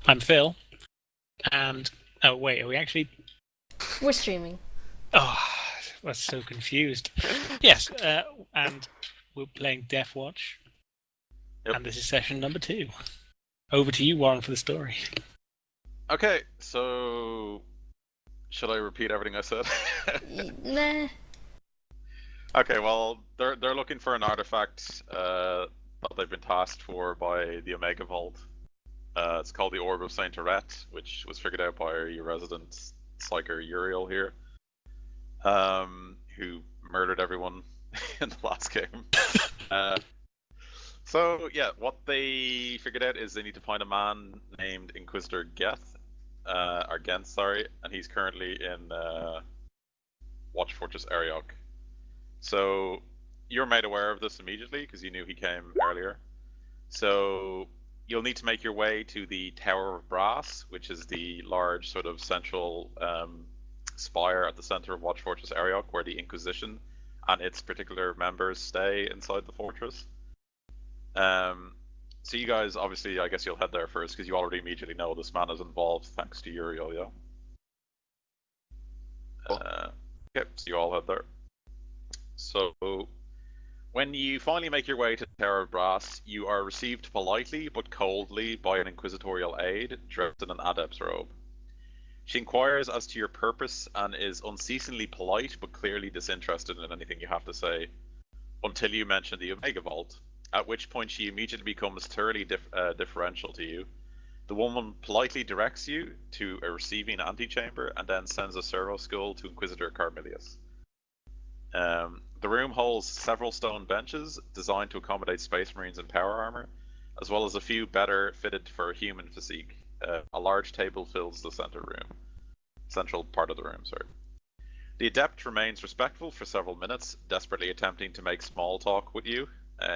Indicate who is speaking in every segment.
Speaker 1: I'm Phil, and oh wait, are we actually?
Speaker 2: We're streaming.
Speaker 1: Oh, I was so confused. Yes, and we're playing Deathwatch,
Speaker 3: Yep.
Speaker 1: and this is session number 2. Over to you, Warren, for the story.
Speaker 3: Okay, so should I repeat everything I said?
Speaker 2: Nah.
Speaker 3: Okay, well, they're looking for an artifact that they've been tasked for by the Omega Vault. It's called the Orb of Saint Aret, which was figured out by your resident psyker Uriel here, who murdered everyone in the last game. So yeah, what they figured out is they need to find a man named Inquisitor Ghent, sorry, and he's currently in Watch Fortress Ariok. So you're made aware of this immediately because you knew he came earlier. So you'll need to make your way to the Tower of Brass, which is the large sort of central spire at the center of Watch Fortress Ariok, where the Inquisition and its particular members stay inside the fortress. So you guys, obviously, I guess you'll head there first because you already immediately know this man is involved thanks to Uriel, yeah? Okay, so you all head there. So, when you finally make your way to the Tower of Brass, you are received politely but coldly by an inquisitorial aide dressed in an adept's robe. She inquires as to your purpose and is unceasingly polite but clearly disinterested in anything you have to say, until you mention the Omega Vault, at which point she immediately becomes thoroughly differential to you. The woman politely directs you to a receiving antechamber and then sends a servo skull to Inquisitor Carmilius. The room holds several stone benches designed to accommodate Space Marines in power armor, as well as a few better fitted for human physique. A large table fills the central part of the room. Sorry. The adept remains respectful for several minutes, desperately attempting to make small talk with you.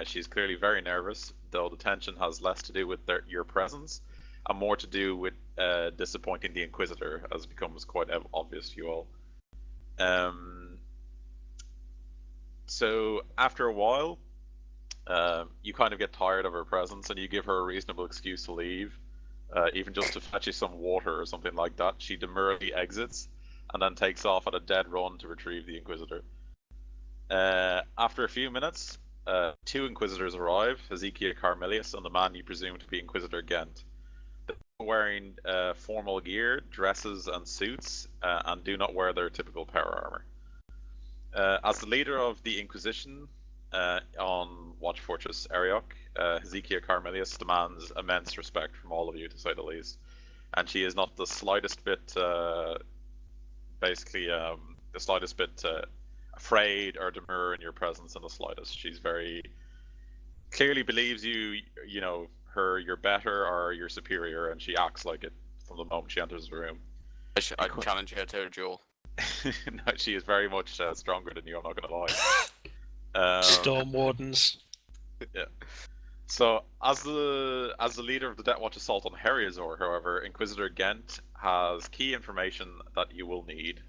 Speaker 3: She's clearly very nervous, though the tension has less to do with your presence and more to do with disappointing the Inquisitor, as becomes quite obvious to you all. So after a while, you kind of get tired of her presence and you give her a reasonable excuse to leave, even just to fetch you some water or something like that. She demurely exits and then takes off at a dead run to retrieve the Inquisitor. After a few minutes, 2 Inquisitors arrive, Hezekiah Carmilius and the man you presume to be Inquisitor Ghent. They're wearing formal gear, dresses and suits, and do not wear their typical power armor. As the leader of the Inquisition on Watch Fortress Ariok, Hezekiah Carmilius demands immense respect from all of you, to say the least. And she is not the slightest bit, afraid or demur in your presence in the slightest. She's very clearly believes you know, you're better or you're superior, and she acts like it from the moment she enters the room.
Speaker 4: I challenge her to a duel.
Speaker 3: No, she is very much stronger than you, I'm not gonna lie.
Speaker 1: Storm Wardens.
Speaker 3: Yeah. So, as the leader of the Deathwatch assault on Herisor, however, Inquisitor Ghent has key information that you will need.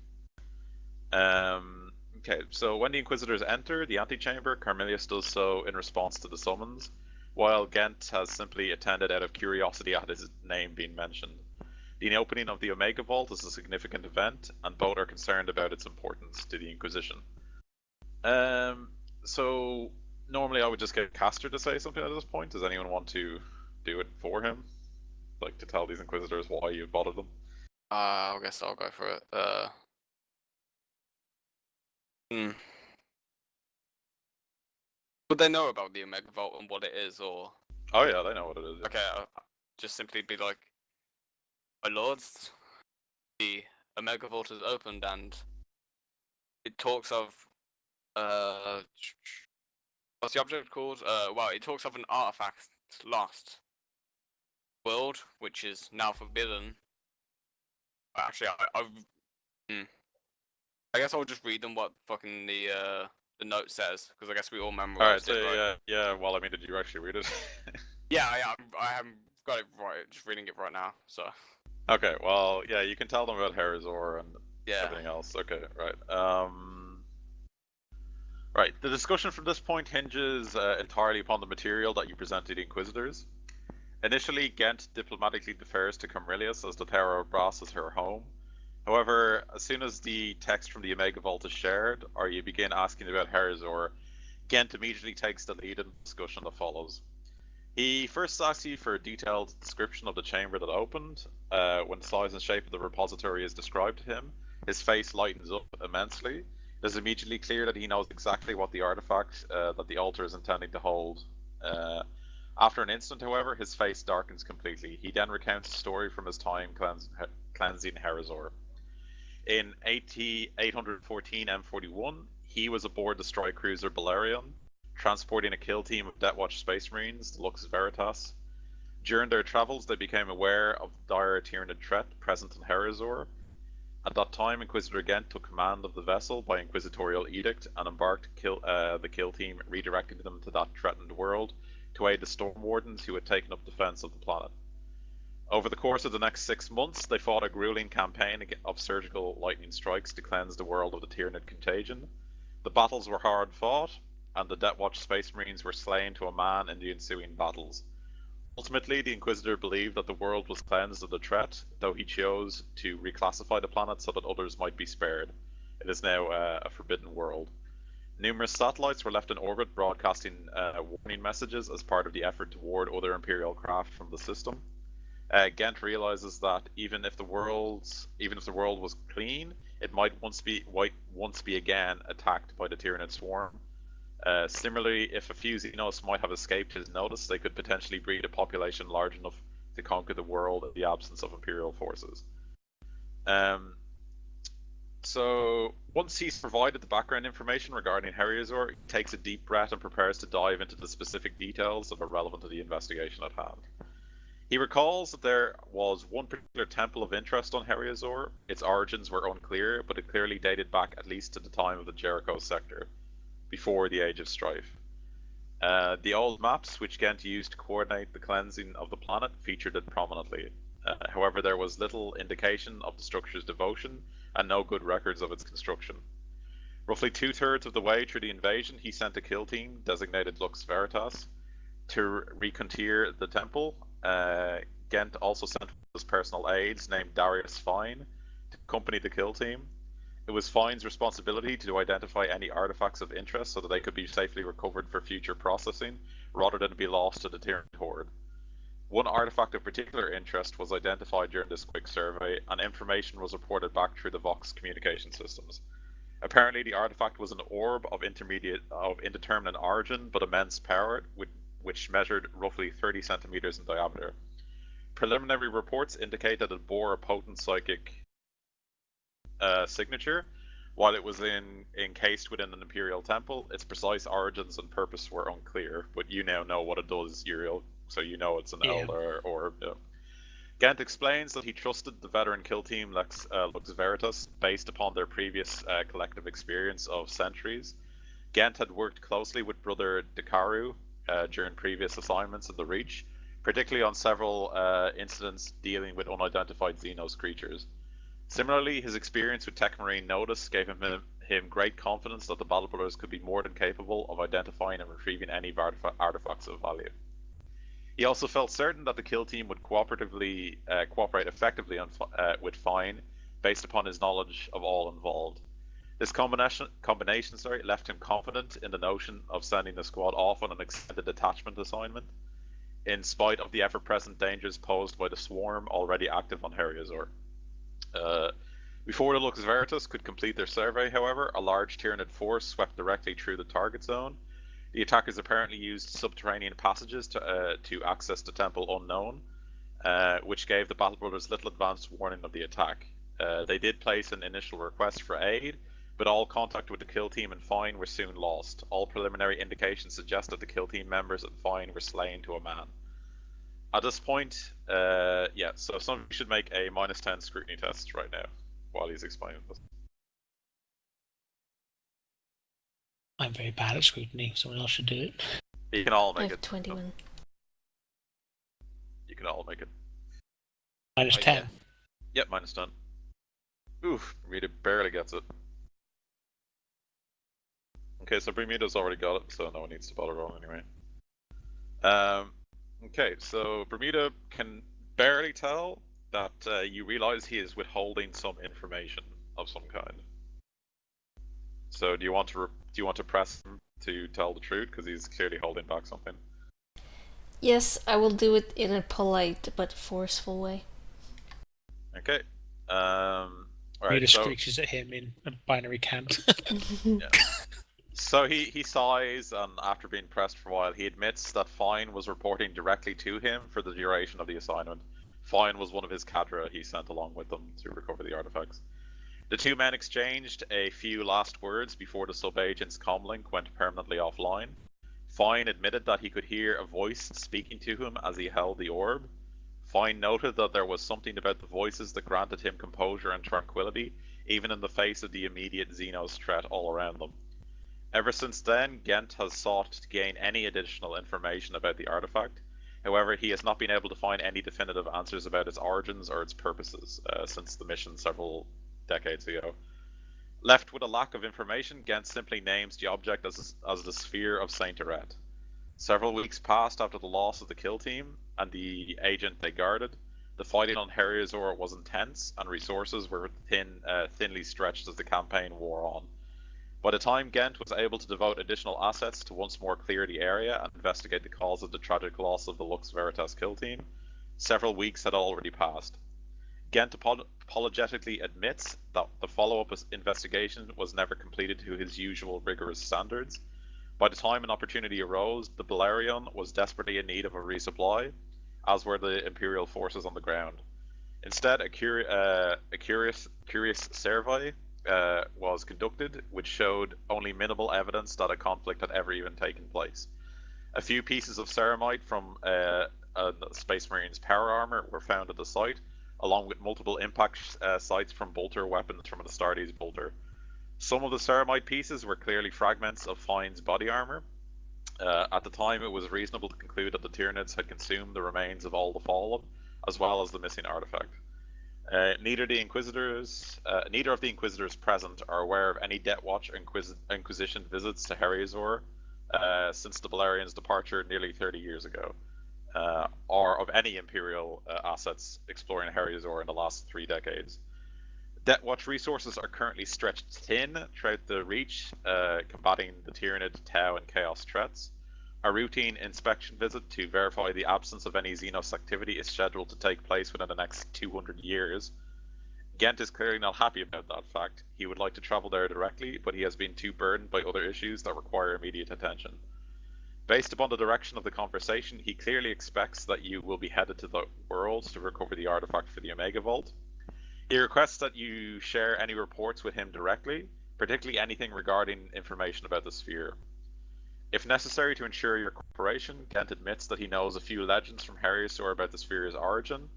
Speaker 3: Okay, so when the Inquisitors enter the antechamber, Carmilius does so in response to the summons, while Ghent has simply attended out of curiosity at his name being mentioned. The opening of the Omega Vault is a significant event, and both are concerned about its importance to the Inquisition. So normally I would just get Castor to say something at this point. Does anyone want to do it for him? Like to tell these Inquisitors why you've bothered them?
Speaker 4: I guess I'll go for it. Would they know about the Omega Vault and what it is, or?
Speaker 3: Oh yeah, they know what it is. Yeah.
Speaker 4: Okay, I'll just simply be like, my lords, the Omega Vault is opened and it talks of, what's the object called? Well, it talks of an artifact lost world, which is now forbidden. Actually, I guess I'll just read them what fucking the note says, because I guess we all memorized it, right?
Speaker 3: Yeah. Well, I mean, did you actually read it?
Speaker 4: Yeah, I haven't got it right. Just reading it right now, so.
Speaker 3: Okay, well, yeah, you can tell them about Herisor and
Speaker 4: Yeah.
Speaker 3: everything else. Okay, right. Right, the discussion from this point hinges entirely upon the material that you present to the Inquisitors. Initially, Ghent diplomatically defers to Camrilius as the Tower of Brass is her home. However, as soon as the text from the Omega Vault is shared, or you begin asking about Herisor, Ghent immediately takes the lead in the discussion that follows. He first asks you for a detailed description of the chamber that opened. When the size and shape of the repository is described to him, his face lightens up immensely. It is immediately clear that he knows exactly what the artifact that the altar is intending to hold. After an instant, however, his face darkens completely. He then recounts a story from his time cleansing Herisor. In 814 M41, he was aboard the strike cruiser Balerion, transporting a kill team of Deathwatch Space Marines, the Lux Veritas. During their travels, they became aware of the dire Tyranid threat present in Herisor. At that time, Inquisitor Ghent took command of the vessel by Inquisitorial Edict and embarked the kill team, redirecting them to that threatened world to aid the Storm Wardens who had taken up defense of the planet. Over the course of the next 6 months, they fought a grueling campaign of surgical lightning strikes to cleanse the world of the Tyranid contagion. The battles were hard fought, and the Deathwatch Space Marines were slain to a man in the ensuing battles. Ultimately, the Inquisitor believed that the world was cleansed of the threat, though he chose to reclassify the planet so that others might be spared. It is now a forbidden world. Numerous satellites were left in orbit, broadcasting warning messages as part of the effort to ward other Imperial craft from the system. Ghent realizes that even if the world was clean, it might once be again attacked by the Tyranid swarm. Similarly, if a few Xenos might have escaped his notice, they could potentially breed a population large enough to conquer the world in the absence of Imperial forces. So once he's provided the background information regarding Herisor, he takes a deep breath and prepares to dive into the specific details that are relevant to the investigation at hand. He recalls that there was one particular temple of interest on Herisor. Its origins were unclear, but it clearly dated back at least to the time of the Jericho sector, before the Age of Strife. The old maps, which Ghent used to coordinate the cleansing of the planet, featured it prominently. However, there was little indication of the structure's devotion, and no good records of its construction. Roughly 2/3 of the way through the invasion, he sent a kill team, designated Lux Veritas, to recontier the temple. Ghent also sent his personal aides, named Darius Fine, to accompany the kill team. It was Fine's responsibility to identify any artifacts of interest so that they could be safely recovered for future processing, rather than be lost to the Tyranid horde. One artifact of particular interest was identified during this quick survey, and information was reported back through the Vox communication systems. Apparently, the artifact was an orb of indeterminate origin but immense power, which measured roughly 30 centimeters in diameter. Preliminary reports indicate that it bore a potent psychic signature. While it was encased within an Imperial temple, its precise origins and purpose were unclear, but you now know what it does, Uriel, so you know it's an Elder orb. Yeah. Ghent explains that he trusted the veteran kill team Lux Veritas based upon their previous collective experience of centuries. Ghent had worked closely with Brother Dekaru during previous assignments in the Reach, particularly on several incidents dealing with unidentified Xenos creatures. Similarly, his experience with Techmarine Notice gave him great confidence that the Battle Brothers could be more than capable of identifying and retrieving any artifacts of value. He also felt certain that the kill team would cooperate effectively with Fine, based upon his knowledge of all involved. This combination left him confident in the notion of sending the squad off on an extended detachment assignment, in spite of the ever-present dangers posed by the swarm already active on Herisor. Before the Lux Veritas could complete their survey, however, a large Tyranid force swept directly through the target zone. The attackers apparently used subterranean passages to access the Temple Unknown, which gave the Battle Brothers little advance warning of the attack. They did place an initial request for aid, but all contact with the kill team and Fine were soon lost. All preliminary indications suggest that the kill team members and Fine were slain to a man. At this point, so somebody should make a -10 scrutiny test right now while he's explaining this.
Speaker 1: I'm very bad at scrutiny. Someone else should do it.
Speaker 3: You can all
Speaker 2: I
Speaker 3: make
Speaker 2: have
Speaker 3: it.
Speaker 2: 21.
Speaker 3: You can all make it.
Speaker 1: -10.
Speaker 3: Yep, -10. Oof, Rita barely gets it. Okay, so Bermuda's already got it, so no one needs to bother rolling anyway. Okay, so Bermuda can barely tell that you realize he is withholding some information of some kind. So do you want to press him to tell the truth because he's clearly holding back something?
Speaker 2: Yes, I will do it in a polite but forceful way.
Speaker 3: Okay. All
Speaker 1: Muda
Speaker 3: right. So
Speaker 1: screeches at him in a binary cant.
Speaker 3: yeah. So he sighs, and after being pressed for a while, he admits that Fine was reporting directly to him for the duration of the assignment. Fine was one of his cadre he sent along with them to recover the artifacts. The two men exchanged a few last words before the sub-agent's comlink went permanently offline. Fine admitted that he could hear a voice speaking to him as he held the orb. Fine noted that there was something about the voices that granted him composure and tranquility, even in the face of the immediate Xenos threat all around them. Ever since then, Ghent has sought to gain any additional information about the artifact. However, he has not been able to find any definitive answers about its origins or its purposes since the mission several decades ago. Left with a lack of information, Ghent simply names the object as the Sphere of Saint Eret. Several weeks passed after the loss of the kill team and the agent they guarded. The fighting on Herisor was intense, and resources were thinly stretched as the campaign wore on. By the time Ghent was able to devote additional assets to once more clear the area and investigate the cause of the tragic loss of the Lux Veritas kill team, several weeks had already passed. Ghent apologetically admits that the follow-up investigation was never completed to his usual rigorous standards. By the time an opportunity arose, the Balerion was desperately in need of a resupply, as were the Imperial forces on the ground. Instead, a curious survey was conducted, which showed only minimal evidence that a conflict had ever even taken place. A few pieces of ceramite from a Space Marine's power armor were found at the site, along with multiple impact sites from bolter weapons from an Astartes bolter. Some of the ceramite pieces were clearly fragments of Fine's body armor. At the time, it was reasonable to conclude that the Tyranids had consumed the remains of all the fallen, as well as the missing artifact. Neither of the Inquisitors present are aware of any Deathwatch Inquisition visits to Herisor since the Balerians' departure nearly 30 years ago, or of any Imperial assets exploring Herisor in the last 3 decades. Deathwatch resources are currently stretched thin throughout the Reach, combating the Tyranid, Tau, and Chaos threats. A routine inspection visit to verify the absence of any Xenos activity is scheduled to take place within the next 200 years. Ghent is clearly not happy about that fact. He would like to travel there directly, but he has been too burdened by other issues that require immediate attention. Based upon the direction of the conversation, he clearly expects that you will be headed to the world to recover the artifact for the Omega Vault. He requests that you share any reports with him directly, particularly anything regarding information about the sphere. If necessary to ensure your cooperation, Ghent admits that he knows a few legends from Herisor about the sphere's origin.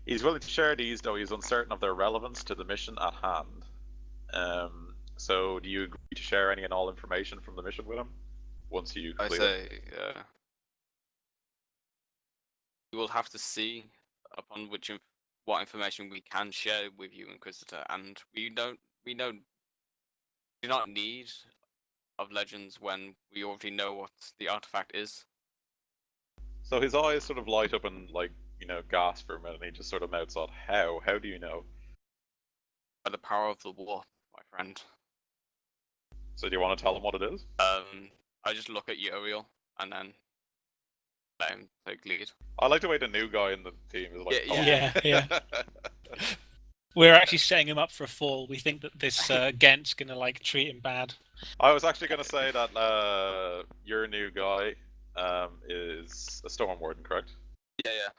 Speaker 3: He's willing to share these, though he's uncertain of their relevance to the mission at hand. So, do you agree to share any and all information from the mission with him once you
Speaker 4: I
Speaker 3: complete it?
Speaker 4: say, we will have to see upon what information we can share with you, Inquisitor, and we do not need of legends when we already know what the artifact is.
Speaker 3: So his eyes sort of light up and gasp for a minute, and he just sort of mouths out, "How? How do you know?"
Speaker 4: By the power of the war, my friend.
Speaker 3: So do you want to tell him what it is?
Speaker 4: I just look at Uriel and then let him take lead.
Speaker 3: I like the way the new guy in the team is like,
Speaker 1: Yeah. We're actually setting him up for a fall. We think that this Ghent's gonna treat him bad.
Speaker 3: I was actually going to say that your new guy is a Storm Warden, correct?
Speaker 4: Yeah.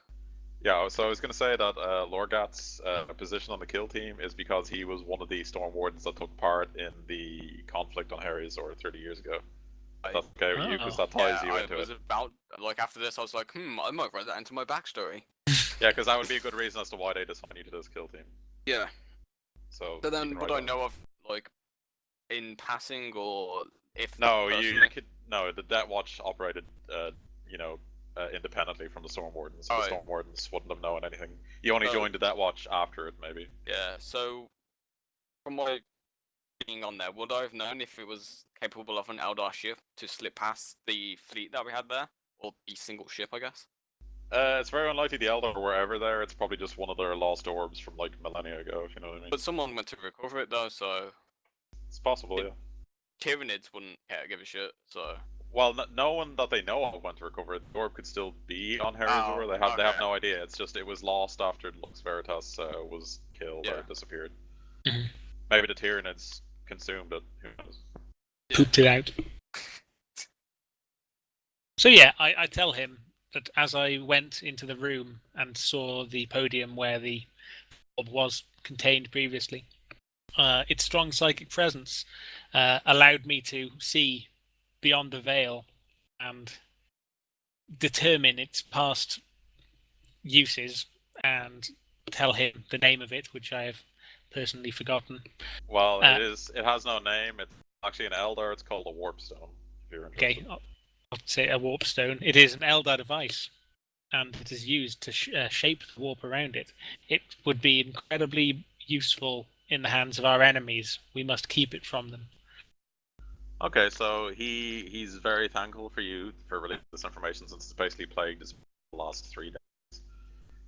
Speaker 3: Yeah, so I was going to say that Lorgat's position on the kill team is because he was one of the Storm Wardens that took part in the conflict on Herisor 30 years ago. That's okay with you, because that ties you into it.
Speaker 4: After this, I was like, I might write that into my backstory.
Speaker 3: Yeah, because that would be a good reason as to why they assign you to this kill team.
Speaker 4: Yeah.
Speaker 3: So
Speaker 4: then, would I know of, in passing, or if...
Speaker 3: No, the Deathwatch operated, independently from the Storm Wardens. So the Storm Wardens wouldn't have known anything. You only joined the Deathwatch after it, maybe.
Speaker 4: Yeah, so from my being on there, would I have known if it was capable of an Eldar ship to slip past the fleet that we had there? Or the single ship, I guess?
Speaker 3: It's very unlikely the Eldar were ever there. It's probably just one of their lost orbs from like millennia ago, if you know what I mean.
Speaker 4: But someone went to recover it though, so
Speaker 3: It's possible, yeah.
Speaker 4: Tyranids wouldn't give a shit. So.
Speaker 3: Well, no one that they know of went to recover it. The orb could still be on Herisor.
Speaker 4: Oh,
Speaker 3: They have
Speaker 4: okay.
Speaker 3: no idea. It's just it was lost after Lux Veritas was killed or disappeared.
Speaker 1: Mhm.
Speaker 3: Maybe the Tyranids consumed it. Who knows?
Speaker 1: Pooped it out. So yeah, I tell him that as I went into the room and saw the podium where the orb was contained previously, its strong psychic presence allowed me to see beyond the veil and determine its past uses and tell him the name of it, which I have personally forgotten.
Speaker 3: Well, it has no name. It's actually an Eldar. It's called a Warpstone. If you're interested.
Speaker 1: Okay, I'll say a warp stone. It is an Eldar device, and it is used to shape the warp around it. It would be incredibly useful in the hands of our enemies. We must keep it from them.
Speaker 3: Okay, so he's very thankful for you for releasing this information since it's basically plagued us the last 3 days.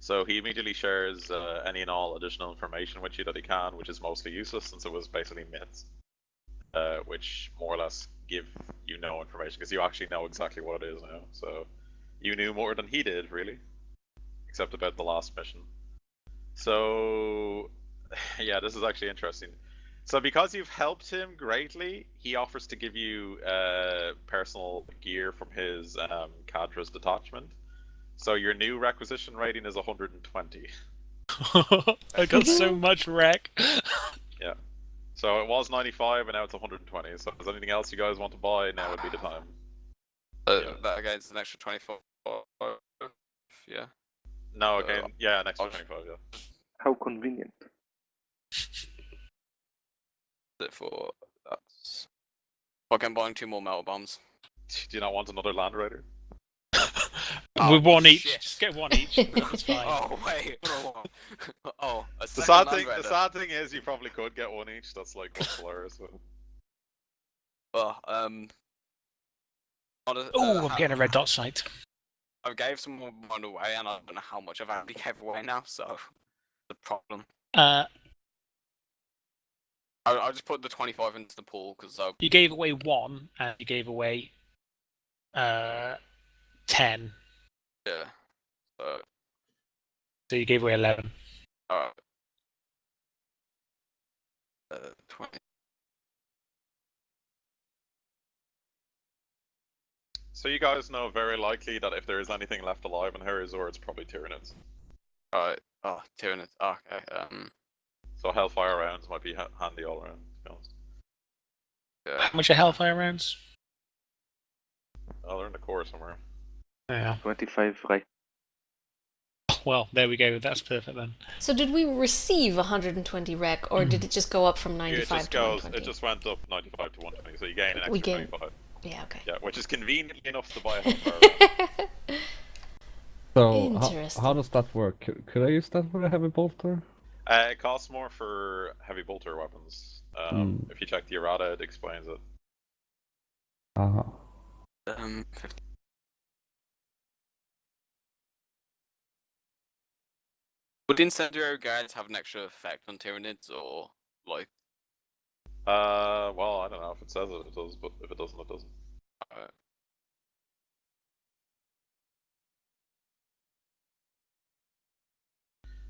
Speaker 3: So he immediately shares any and all additional information with you that he can, which is mostly useless since it was basically myths, which more or less give you no information because you actually know exactly what it is now. So you knew more than he did, really, except about the last mission. So yeah, this is actually interesting. So because you've helped him greatly, he offers to give you personal gear from his Cadra's detachment. So your new requisition rating is 120.
Speaker 1: I got so much wreck.
Speaker 3: Yeah. So it was 95 and now it's 120. So if there's anything else you guys want to buy, now would be the time.
Speaker 4: That again is an extra 24. Yeah.
Speaker 3: No, again, yeah, an extra 25, yeah.
Speaker 5: How convenient.
Speaker 4: For that's fucking buying 2 more metal bombs.
Speaker 3: Do you not want another Land Raider?
Speaker 1: With one each.
Speaker 4: shit.
Speaker 1: Just get one each. That's fine.
Speaker 4: Oh wait, oh, a
Speaker 3: The
Speaker 4: second
Speaker 3: sad
Speaker 4: Land
Speaker 3: thing, the
Speaker 4: Raider.
Speaker 3: sad thing is, you probably could get one each. That's like what's hilarious.
Speaker 4: Well,
Speaker 1: Oh, I'm getting a red dot sight.
Speaker 4: I gave some one away, and I don't know how much I've actually gave away now. So the problem. I'll just put the 25 into the pool because
Speaker 1: You gave away 1, and you gave away 10.
Speaker 4: yeah.
Speaker 1: So you gave away 11.
Speaker 4: Alright. 20.
Speaker 3: So you guys know very likely that if there is anything left alive in Herisor, it's probably Tyranids.
Speaker 4: Alright. Oh, Tyranids. Oh, okay.
Speaker 3: So Hellfire rounds might be handy all around, to be honest.
Speaker 4: Yeah.
Speaker 1: How much are Hellfire rounds?
Speaker 3: Oh, they're in the core somewhere.
Speaker 1: Yeah.
Speaker 5: 25 right.
Speaker 1: Well, there we go. That's perfect then.
Speaker 2: So did we receive 120 rec, or did it just go up from 95 to 120?
Speaker 3: It just went up 95 to 120, so you gain an
Speaker 2: We
Speaker 3: extra
Speaker 2: gain-
Speaker 3: 25.
Speaker 2: Yeah, okay.
Speaker 3: Yeah, which is conveniently enough to buy a Hellfire round.
Speaker 6: So,
Speaker 2: Interesting.
Speaker 6: how does that work? Could I use that for a heavy bolter?
Speaker 3: It costs more for heavy bolter weapons. If you check the errata, it explains it.
Speaker 6: Uh-huh.
Speaker 4: 50. Would incendiary guards have an extra effect on Tyranids, or like?
Speaker 3: Well, I don't know if it says it, it does, but if it doesn't, it doesn't.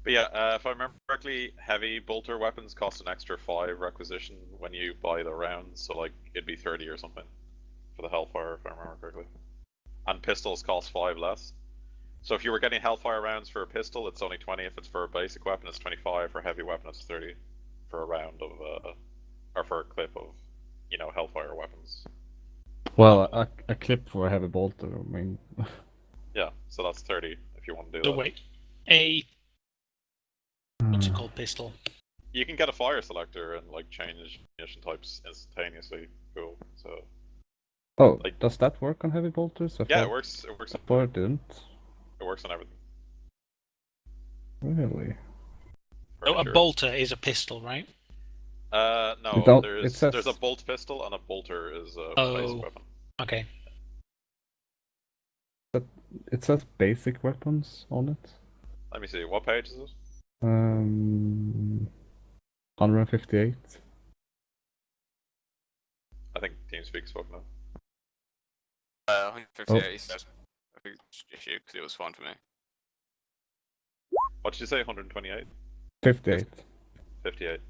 Speaker 3: But yeah, if I remember correctly, heavy bolter weapons cost an extra 5 requisition when you buy the rounds, so like it'd be 30 or something for the Hellfire, if I remember correctly. And pistols cost 5 less. So if you were getting Hellfire rounds for a pistol, it's only 20. If it's for a basic weapon, it's 25. For a heavy weapon, it's 30 for a round of, or for a clip of, you know, Hellfire weapons.
Speaker 6: Well, a clip for a heavy bolter, I mean...
Speaker 3: Yeah, so that's 30 if you want to do
Speaker 1: So
Speaker 3: that.
Speaker 1: wait, what's it called, pistol?
Speaker 3: You can get a fire selector and like change munition types instantaneously. Cool. So
Speaker 6: Oh,
Speaker 3: like-
Speaker 6: does that work on heavy bolters? I
Speaker 3: yeah,
Speaker 6: thought-
Speaker 3: it works. It works.
Speaker 6: I thought it didn't.
Speaker 3: It works on everything.
Speaker 6: Really?
Speaker 3: Pretty
Speaker 1: Oh, a
Speaker 3: sure.
Speaker 1: bolter is a pistol, right?
Speaker 3: No.
Speaker 6: It don't-
Speaker 3: There's
Speaker 6: it says-
Speaker 3: there's a bolt pistol and a bolter is a
Speaker 1: Oh.
Speaker 3: basic weapon.
Speaker 1: Okay.
Speaker 6: It says basic weapons on it.
Speaker 3: Let me see. What page is it?
Speaker 6: 158.
Speaker 3: I think TeamSpeak spoke now.
Speaker 4: 158, he said. I think it's just you, because it was fine for me.
Speaker 3: What did you say? 128?
Speaker 6: 58.
Speaker 3: 58.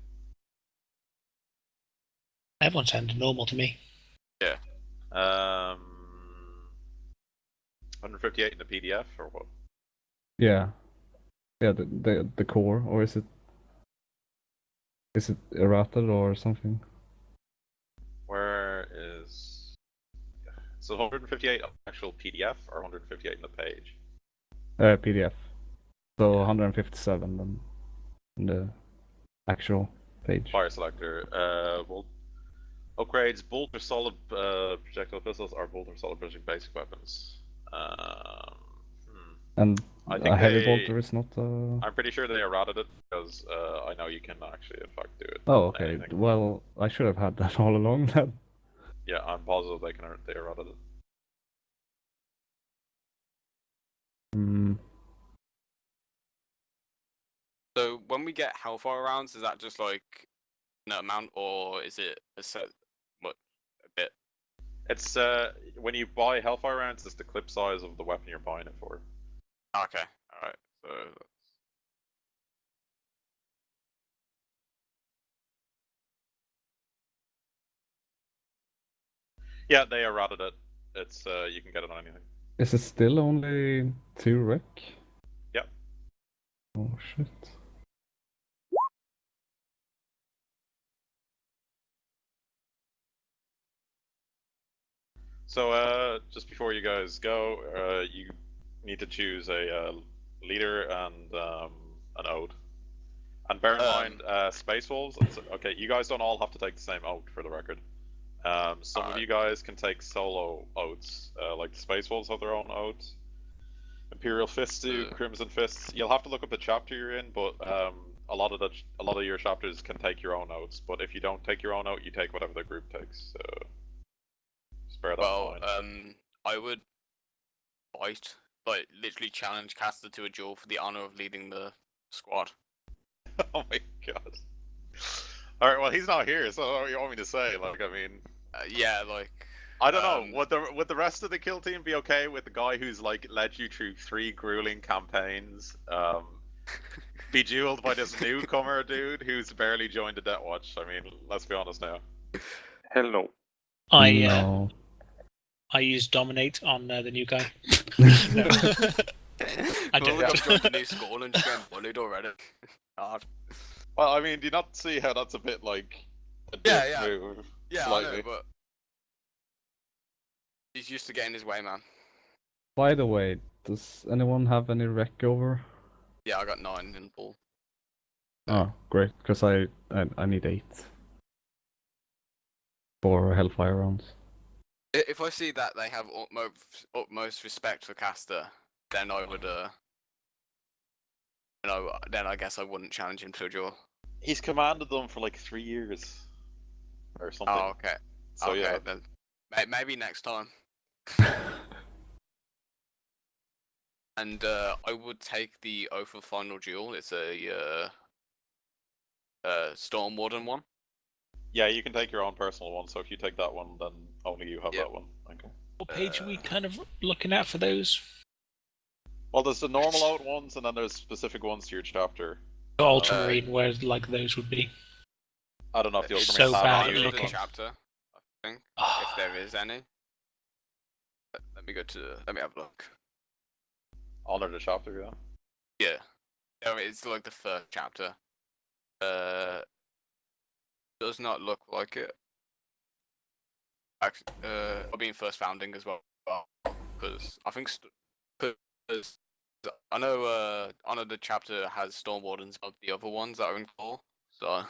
Speaker 1: Everyone sounded normal to me.
Speaker 4: Yeah.
Speaker 3: 158 in the PDF or what?
Speaker 6: Yeah. Yeah, the core, or is it errated or something?
Speaker 3: Where is... So 158 actual PDF or 158 in the page?
Speaker 6: PDF. So
Speaker 3: Yeah.
Speaker 6: 157 then in the actual page.
Speaker 3: Fire selector. Well, upgrades bolt or solid projectile pistols or bolt or solid project basic weapons.
Speaker 6: And
Speaker 3: I
Speaker 6: a
Speaker 3: think
Speaker 6: heavy bolter is not
Speaker 3: I'm pretty sure they errated it because I know you can actually in fact do it.
Speaker 6: Oh,
Speaker 3: on
Speaker 6: okay.
Speaker 3: anything.
Speaker 6: Well, I should have had that all along then.
Speaker 3: Yeah, I'm positive they errated it.
Speaker 6: Hmm.
Speaker 4: So when we get Hellfire rounds, is that just like no amount, or is it a set? What a bit?
Speaker 3: It's when you buy Hellfire rounds, it's the clip size of the weapon you're buying it for.
Speaker 4: Okay, all right. So
Speaker 3: Yeah, they errated it. It's you can get it on anything.
Speaker 6: Is it still only 2 rec?
Speaker 3: Yep.
Speaker 6: Oh shit.
Speaker 3: So just before you guys go, you need to choose a leader and an ode. And bear in mind, Space Wolves. Okay, you guys don't all have to take the same oath for the record. Some of you guys can take solo oaths, like the Space Wolves have their own oaths. Imperial Fists do, Crimson Fists. You'll have to look up the chapter you're in, but a lot of your chapters can take your own oaths. But if you don't take your own oath, you take whatever the group takes. So just bear that in mind.
Speaker 4: I would fight, like literally challenge Castor to a duel for the honor of leading the squad.
Speaker 3: Oh my god. Alright, well he's not here, so what do you want me to say? Like, I mean...
Speaker 4: Yeah, like...
Speaker 3: I don't know, would the rest of the kill team be okay with the guy who's like led you through 3 grueling campaigns, bejeweled by this newcomer dude who's barely joined the Deathwatch? I mean, let's be honest now.
Speaker 5: Hell no.
Speaker 6: No.
Speaker 1: I used dominate on the new guy. I
Speaker 4: Well,
Speaker 1: don't.
Speaker 4: just joined the new school and just getting bullied already. God.
Speaker 3: Well, I mean, do you not see how that's a bit like a dick move?
Speaker 4: Yeah,
Speaker 3: slightly.
Speaker 4: I know, but he's used to getting his way, man.
Speaker 6: By the way, does anyone have any rec over?
Speaker 4: Yeah, I got 9 in full.
Speaker 6: Oh, great, because I need 8 for Hellfire rounds.
Speaker 4: If I see that they have utmost respect for Castor, then I would, then I guess I wouldn't challenge him to a duel.
Speaker 3: He's commanded them for like 3 years or something.
Speaker 4: Oh, okay.
Speaker 3: So
Speaker 4: okay,
Speaker 3: yeah.
Speaker 4: then maybe next time. And I would take the Oath of Final Duel. It's a Storm Warden one.
Speaker 3: Yeah, you can take your own personal one, so if you take that one, then only you have that one. Okay.
Speaker 1: What page are we kind of looking at for those?
Speaker 3: Well, there's the normal out ones, and then there's specific ones to your chapter.
Speaker 1: Ultramarine, where like those would be.
Speaker 3: I don't know if the
Speaker 1: It's
Speaker 3: Ultramarine
Speaker 1: so
Speaker 3: have
Speaker 1: bad
Speaker 3: any
Speaker 4: Under
Speaker 1: looking.
Speaker 4: the chapter, I think, if there is any. Let me let me have a look.
Speaker 3: Honor the chapter, yeah.
Speaker 4: Yeah. Oh, it's like the first chapter. Does not look like it. Actually, I'll be in first founding as well, because I think because I know Honor the chapter has Storm Wardens of the other ones that are in core, so.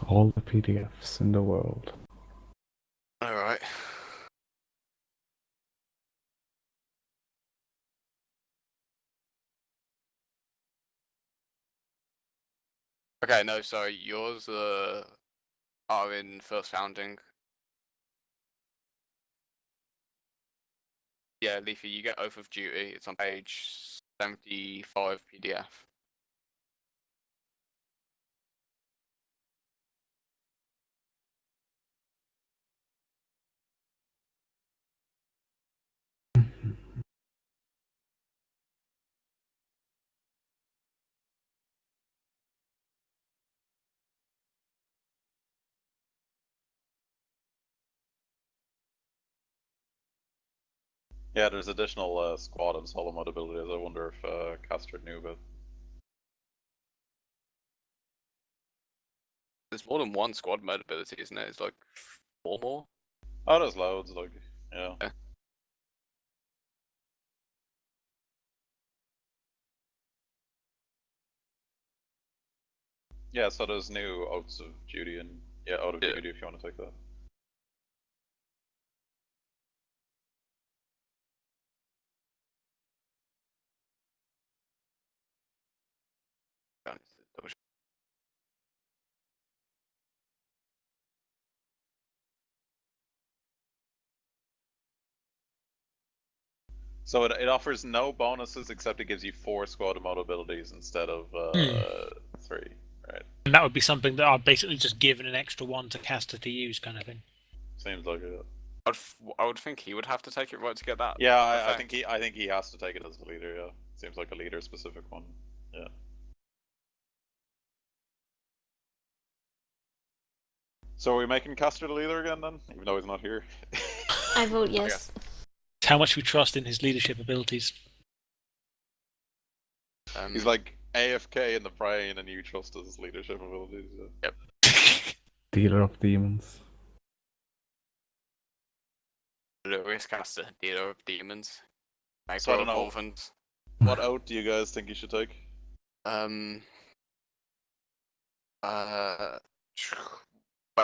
Speaker 6: All the PDFs in the world.
Speaker 4: Alright. Okay, no, sorry, yours are in first founding. Yeah, Leafy, you get Oath of Duty. It's on page 75 PDF.
Speaker 3: Yeah, there's additional squad and solo mode abilities. I wonder if Castor knew about.
Speaker 4: There's more than one squad mode ability, isn't it? It's like 4 more.
Speaker 3: Oh, there's loads. Like, yeah.
Speaker 4: Yeah.
Speaker 3: Yeah, so there's new Oaths of Duty and Oath of Duty if you want to take that. So it offers no bonuses except it gives you 4 squad mode abilities instead of 3. Right.
Speaker 1: And that would be something that I'd basically just given an extra one to Castor to use, kind of thing.
Speaker 3: Seems like it.
Speaker 4: I would think he would have to take it right to get that.
Speaker 3: Yeah, I
Speaker 4: effect.
Speaker 3: think he has to take it as the leader. Yeah, seems like a leader specific one. Yeah. So are we making Castor the leader again then, even though he's not here?
Speaker 2: I vote yes.
Speaker 1: It's how much we trust in his leadership abilities.
Speaker 3: He's like AFK in the brain, and you trust his leadership abilities. Yeah.
Speaker 4: Yep.
Speaker 6: Dealer of demons.
Speaker 4: Glorious Castor, dealer of demons.
Speaker 3: So I don't
Speaker 4: Micro
Speaker 3: know.
Speaker 4: orphans.
Speaker 3: What oath do you guys think you should take?
Speaker 4: Wait,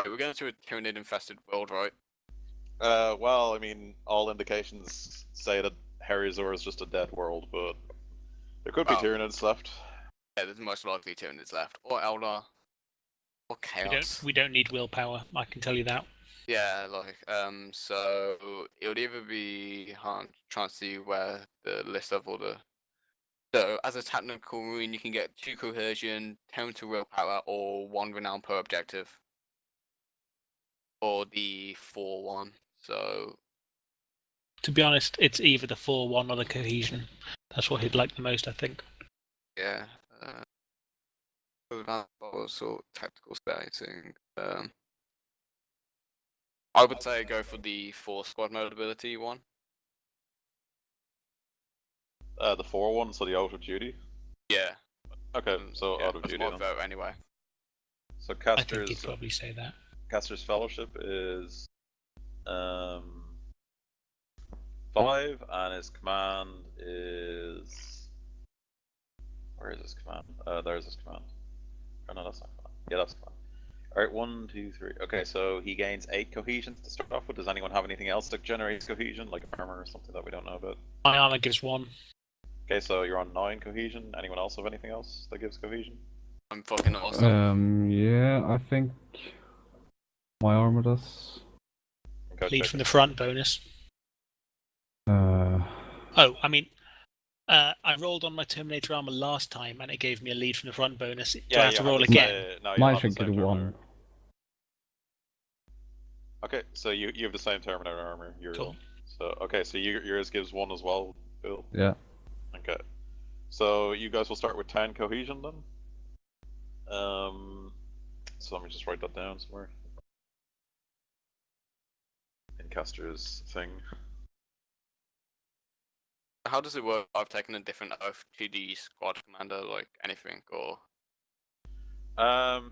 Speaker 4: we're going to a Tyranid infested world, right?
Speaker 3: Well, I mean, all indications say that Herisor is just a dead world, but there could be Tyranids left.
Speaker 4: Yeah, there's most likely Tyranids left. Or Eldar. Or Chaos.
Speaker 1: We don't need willpower, I can tell you that.
Speaker 4: Yeah, like, so it would either be trying to see where the list of all the. So, as a technical marine, you can get 2 cohesion, 10 to willpower, or 1 renown per objective. Or the 4-1. So,
Speaker 1: To be honest, it's either the 4-1 or the cohesion. That's what he'd like the most, I think.
Speaker 4: yeah. Also, tactical stating. I would say go for the 4 squad mode ability one.
Speaker 3: The 4-1, so the Oath of Duty.
Speaker 4: Yeah.
Speaker 3: Okay, so
Speaker 4: Yeah,
Speaker 3: Oath of
Speaker 4: that's
Speaker 3: Duty
Speaker 4: my
Speaker 3: then.
Speaker 4: vote anyway.
Speaker 3: So
Speaker 1: I think he'd probably say that.
Speaker 3: Castor's Fellowship is 5, and his command is. Where is his command? There's his command. Oh no, that's not command. Yeah, that's command. Alright, 1, 2, 3. Okay, so he gains 8 cohesion to start off with. Does anyone have anything else that generates cohesion, like armor or something that we don't know about?
Speaker 1: My armor gives 1.
Speaker 3: Okay, so you're on 9 cohesion. Anyone else have anything else that gives cohesion?
Speaker 4: I'm fucking awesome.
Speaker 6: Yeah, I think my armor does.
Speaker 3: Okay,
Speaker 1: Lead
Speaker 3: check
Speaker 1: from
Speaker 3: it.
Speaker 1: the front bonus. Oh, I mean, I rolled on my Terminator armor last time, and it gave me a lead from the front bonus. Do I have to roll again?
Speaker 3: No, you
Speaker 6: Mine
Speaker 3: have the
Speaker 6: should get
Speaker 3: same
Speaker 6: 1.
Speaker 3: Terminator. Okay, so you have the same Terminator armor.
Speaker 1: Cool.
Speaker 3: So okay, so yours gives 1 as well, Bill.
Speaker 6: Yeah.
Speaker 3: Okay, so you guys will start with 10 cohesion then. So let me just write that down somewhere. In Castor's thing.
Speaker 4: How does it work? I've taken a different oath to the squad commander, like anything, or.
Speaker 3: Well,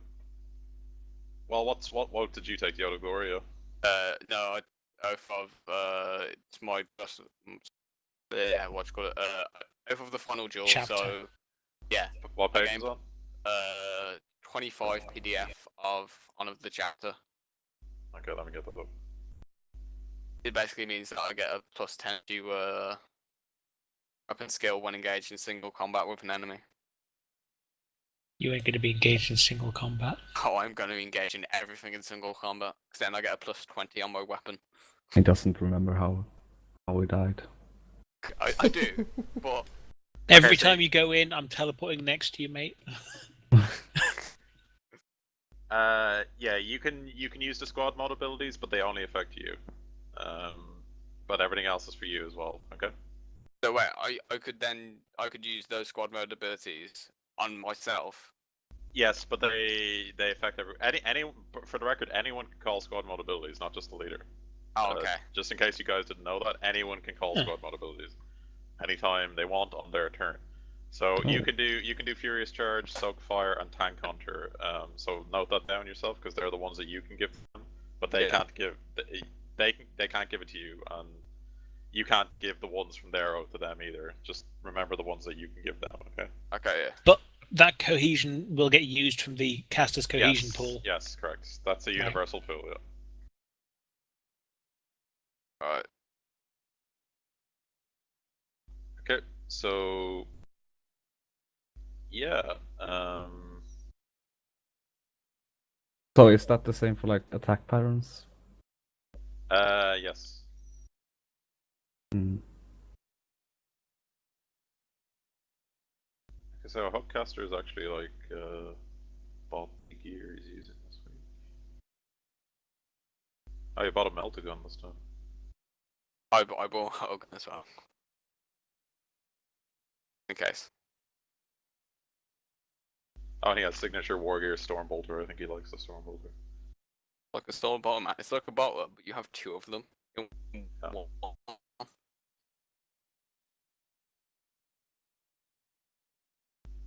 Speaker 3: what did you take the Oath of Gloria?
Speaker 4: No, oath of it's my just yeah, what's it called? Oath of the final duel.
Speaker 1: Chapter.
Speaker 4: So yeah,
Speaker 3: What page
Speaker 4: Okay.
Speaker 3: is on?
Speaker 4: 25 PDF of the chapter.
Speaker 3: Okay, let me get that up.
Speaker 4: It basically means that I get a +10 to weapon skill when engaged in single combat with an enemy.
Speaker 1: You ain't going to be engaged in single combat.
Speaker 4: Oh, I'm going to engage in everything in single combat, because then I get a plus 20 on my weapon.
Speaker 6: He doesn't remember how he died.
Speaker 4: I do, but
Speaker 1: Every
Speaker 3: so
Speaker 1: time you go in, I'm teleporting next to you, mate.
Speaker 3: yeah, you can use the squad mode abilities, but they only affect you. But everything else is for you as well. Okay.
Speaker 4: so wait, I could use those squad mode abilities on myself.
Speaker 3: Yes, but they affect any for the record, anyone can call squad mode abilities, not just the leader.
Speaker 4: Oh, okay.
Speaker 3: Just in case you guys didn't know that, anyone can call squad mode abilities anytime they want on their turn. So you can do Furious Charge, Soak Fire, and Tank Hunter. So note that down yourself because they're the ones that you can give them, but they can't give they can't give it to you, and you can't give the ones from there out to them either. Just remember the ones that you can give them. Okay.
Speaker 4: Okay, yeah.
Speaker 1: But that cohesion will get used from the Castor's cohesion pool.
Speaker 3: Yes, correct. That's a universal pool. Yeah.
Speaker 4: Alright.
Speaker 3: Okay, so yeah,
Speaker 6: So is that the same for like attack patterns?
Speaker 3: yes.
Speaker 6: Mm.
Speaker 3: So I hope Castor is actually like bought the gear he's using this week. Oh, you bought a melted gun this time.
Speaker 4: I bought Hogan as well. In case.
Speaker 3: Oh, and he has signature war gear Stormbolter. I think he likes the Stormbolter.
Speaker 4: Like a stone bottom man. It's like a bottle, but you have two of them. In one.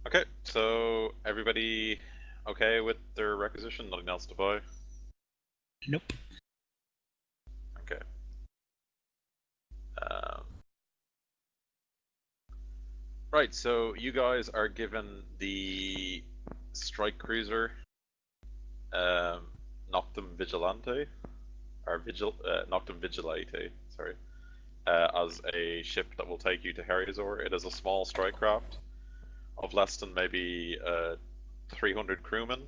Speaker 3: Okay, so everybody okay with their requisition? Nothing else to buy?
Speaker 1: Nope.
Speaker 3: Okay. Right, so you guys are given the strike cruiser Noctum Vigilante, or Noctum Vigilate, sorry, as a ship that will take you to Herisor. It is a small strike craft of less than maybe 300 crewmen.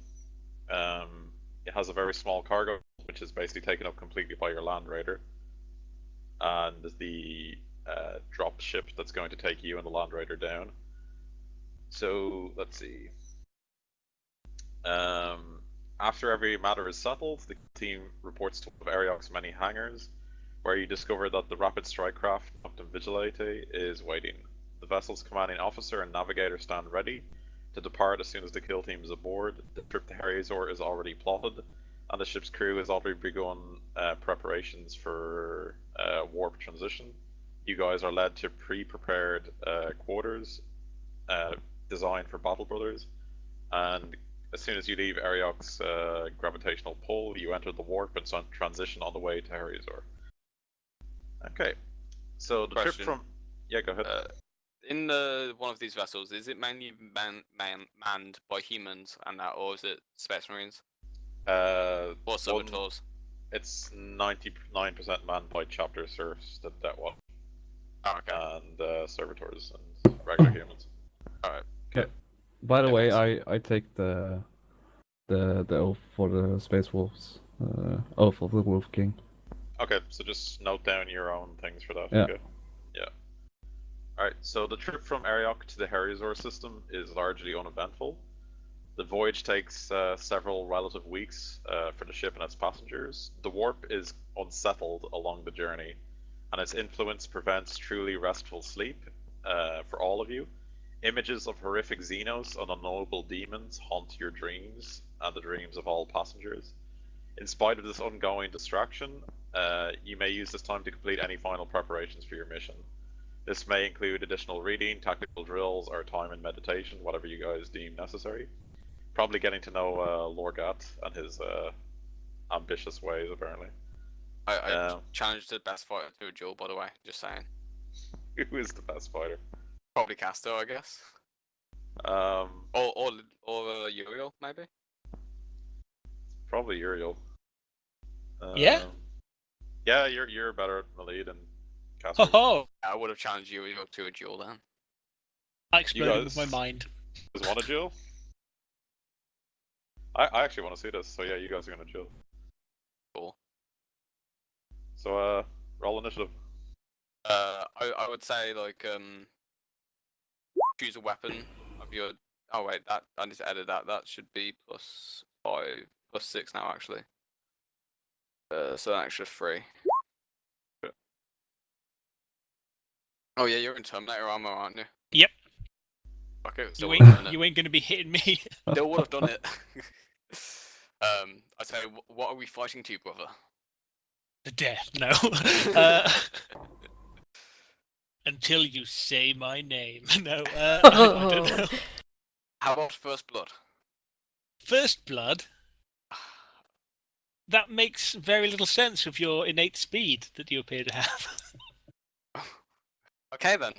Speaker 3: It has a very small cargo, which is basically taken up completely by your Land Raider, and the drop ship that's going to take you and the Land Raider down. So let's see. After every matter is settled, the team reports to one of Ariok's many hangars, where you discover that the rapid strike craft, Noctum Vigilate, is waiting. The vessel's commanding officer and navigator stand ready to depart as soon as the kill team is aboard. The trip to Herisor is already plotted, and the ship's crew has already begun preparations for warp transition. You guys are led to pre-prepared quarters designed for Battle Brothers, and as soon as you leave Ariok's gravitational pull, you enter the warp and transition on the way to Herisor. Okay, so the trip from... Yeah, go ahead.
Speaker 4: In one of these vessels, is it mainly manned by humans and that, or is it Space Marines? Or Saboteurs?
Speaker 3: It's 99% manned by chapter serfs, the Deathwatch.
Speaker 4: Oh, okay.
Speaker 3: And servitors and regular humans.
Speaker 4: Alright.
Speaker 3: Okay.
Speaker 6: By the way, I take the oath for the Space Wolves. Oath of the Wolf King.
Speaker 3: Okay, so just note down your own things for that.
Speaker 6: Yeah.
Speaker 3: Okay. Yeah. Alright, so the trip from Ariok to the Herisor system is largely uneventful. The voyage takes several relative weeks for the ship and its passengers. The warp is unsettled along the journey, and its influence prevents truly restful sleep for all of you. Images of horrific Xenos and unknowable demons haunt your dreams and the dreams of all passengers. In spite of this ongoing distraction, you may use this time to complete any final preparations for your mission. This may include additional reading, tactical drills, or time in meditation, whatever you guys deem necessary. Probably getting to know Lorgat and his ambitious ways, apparently.
Speaker 4: I challenged the best fighter to a duel, by the way, just saying.
Speaker 3: Who is the best fighter?
Speaker 4: Probably Castor, I guess. Or Uriel, maybe?
Speaker 3: Probably Uriel.
Speaker 1: Yeah?
Speaker 3: Yeah, you're better at melee than Castor.
Speaker 1: Oh,
Speaker 4: I would have challenged Uriel to a duel then.
Speaker 1: I exploded
Speaker 3: guys-
Speaker 1: with my mind.
Speaker 3: Does want a duel? I actually want to see this, so yeah, you guys are gonna chill.
Speaker 4: Cool.
Speaker 3: So, roll initiative.
Speaker 4: I would say like choose a weapon of your. Oh wait, that I need to edit that. That should be +5, +6 now actually. So an extra 3. Oh yeah, you're in Terminator armor, aren't you?
Speaker 1: Yep.
Speaker 4: Okay,
Speaker 1: You
Speaker 4: still would have done
Speaker 1: ain't,
Speaker 4: it.
Speaker 1: you ain't gonna be hitting me.
Speaker 4: Still would have done it. I say, what are we fighting to, brother?
Speaker 1: To death, no. Until you say my name. No, I don't know.
Speaker 4: How about First Blood?
Speaker 1: First blood? That makes very little sense with your innate speed that you appear to have.
Speaker 4: Okay then.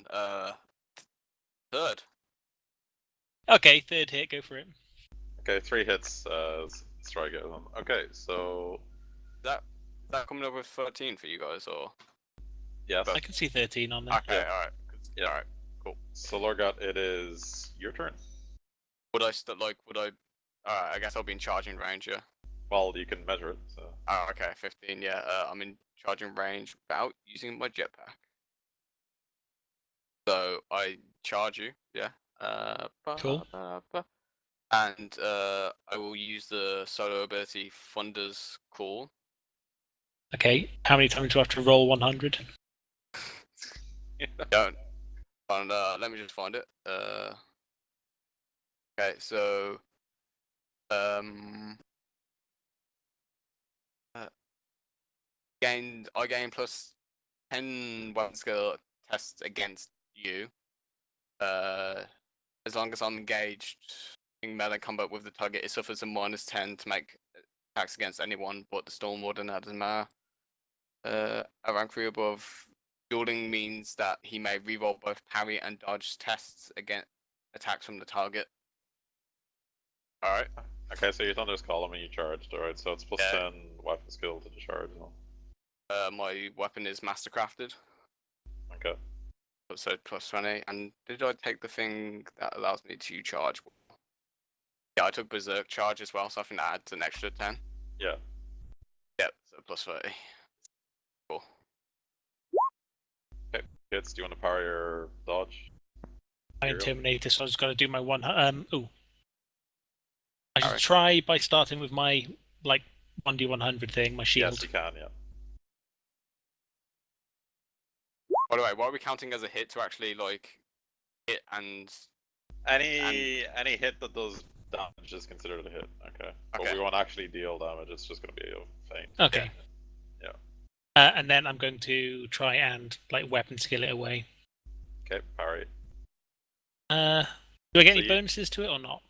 Speaker 4: Third.
Speaker 1: Okay, third hit, go for it.
Speaker 3: Okay, 3 hits. Strike at them. Okay, so
Speaker 4: Is that coming up with 13 for you guys, or?
Speaker 3: yes.
Speaker 1: I can see 13 on there.
Speaker 4: Okay,
Speaker 3: Yeah.
Speaker 4: alright.
Speaker 3: Yeah.
Speaker 4: Alright.
Speaker 3: Cool. So Lorgat, it is your turn.
Speaker 4: Would I Alright, I guess I'll be in charging range, yeah.
Speaker 3: Well, you can measure it. So
Speaker 4: Oh, okay, 15, yeah. I'm in charging range without using my jetpack. So I charge you, yeah.
Speaker 1: Cool.
Speaker 4: And I will use the solo ability Thunder's Call.
Speaker 1: Okay, how many times do I have to roll 100?
Speaker 4: Don't. And let me just find it. Okay, so I gain +10 weapon skill tests against you. As long as I'm engaged in melee combat with the target, it suffers a -10 to make attacks against anyone but the Storm Warden Adamar. A rank 3 above, dueling means that he may reroll both parry and dodge tests against attacks from the target. Alright.
Speaker 3: okay, so you Thunder's Column and you charged. Alright, so it's plus
Speaker 4: Yeah.
Speaker 3: 10 weapon skill to the charge.
Speaker 4: My weapon is mastercrafted,
Speaker 3: Okay.
Speaker 4: so +20. And did I take the thing that allows me to charge? Yeah, I took Berserk charge as well, so I think that adds an extra 10.
Speaker 3: Yeah.
Speaker 4: Yep, so +30. Cool.
Speaker 3: Hits. Do you want to parry or dodge?
Speaker 1: I
Speaker 3: Uriel?
Speaker 1: Intimidator, so I just gotta do my one. I should
Speaker 4: Alright.
Speaker 1: try by starting with my, like, 1d100 thing, my shield.
Speaker 3: Yes, you can. Yeah.
Speaker 4: By the way, what are we counting as a hit to actually, like, hit and...
Speaker 3: Any hit that does damage is considered a hit. Okay. But
Speaker 4: Okay.
Speaker 3: we won't actually deal damage. It's just going to be a feint.
Speaker 1: Okay.
Speaker 3: Yeah.
Speaker 1: And then I'm going to try and, like, weapon skill it away.
Speaker 3: Okay. Parry.
Speaker 1: Do I get
Speaker 3: So
Speaker 1: any bonuses to it or not?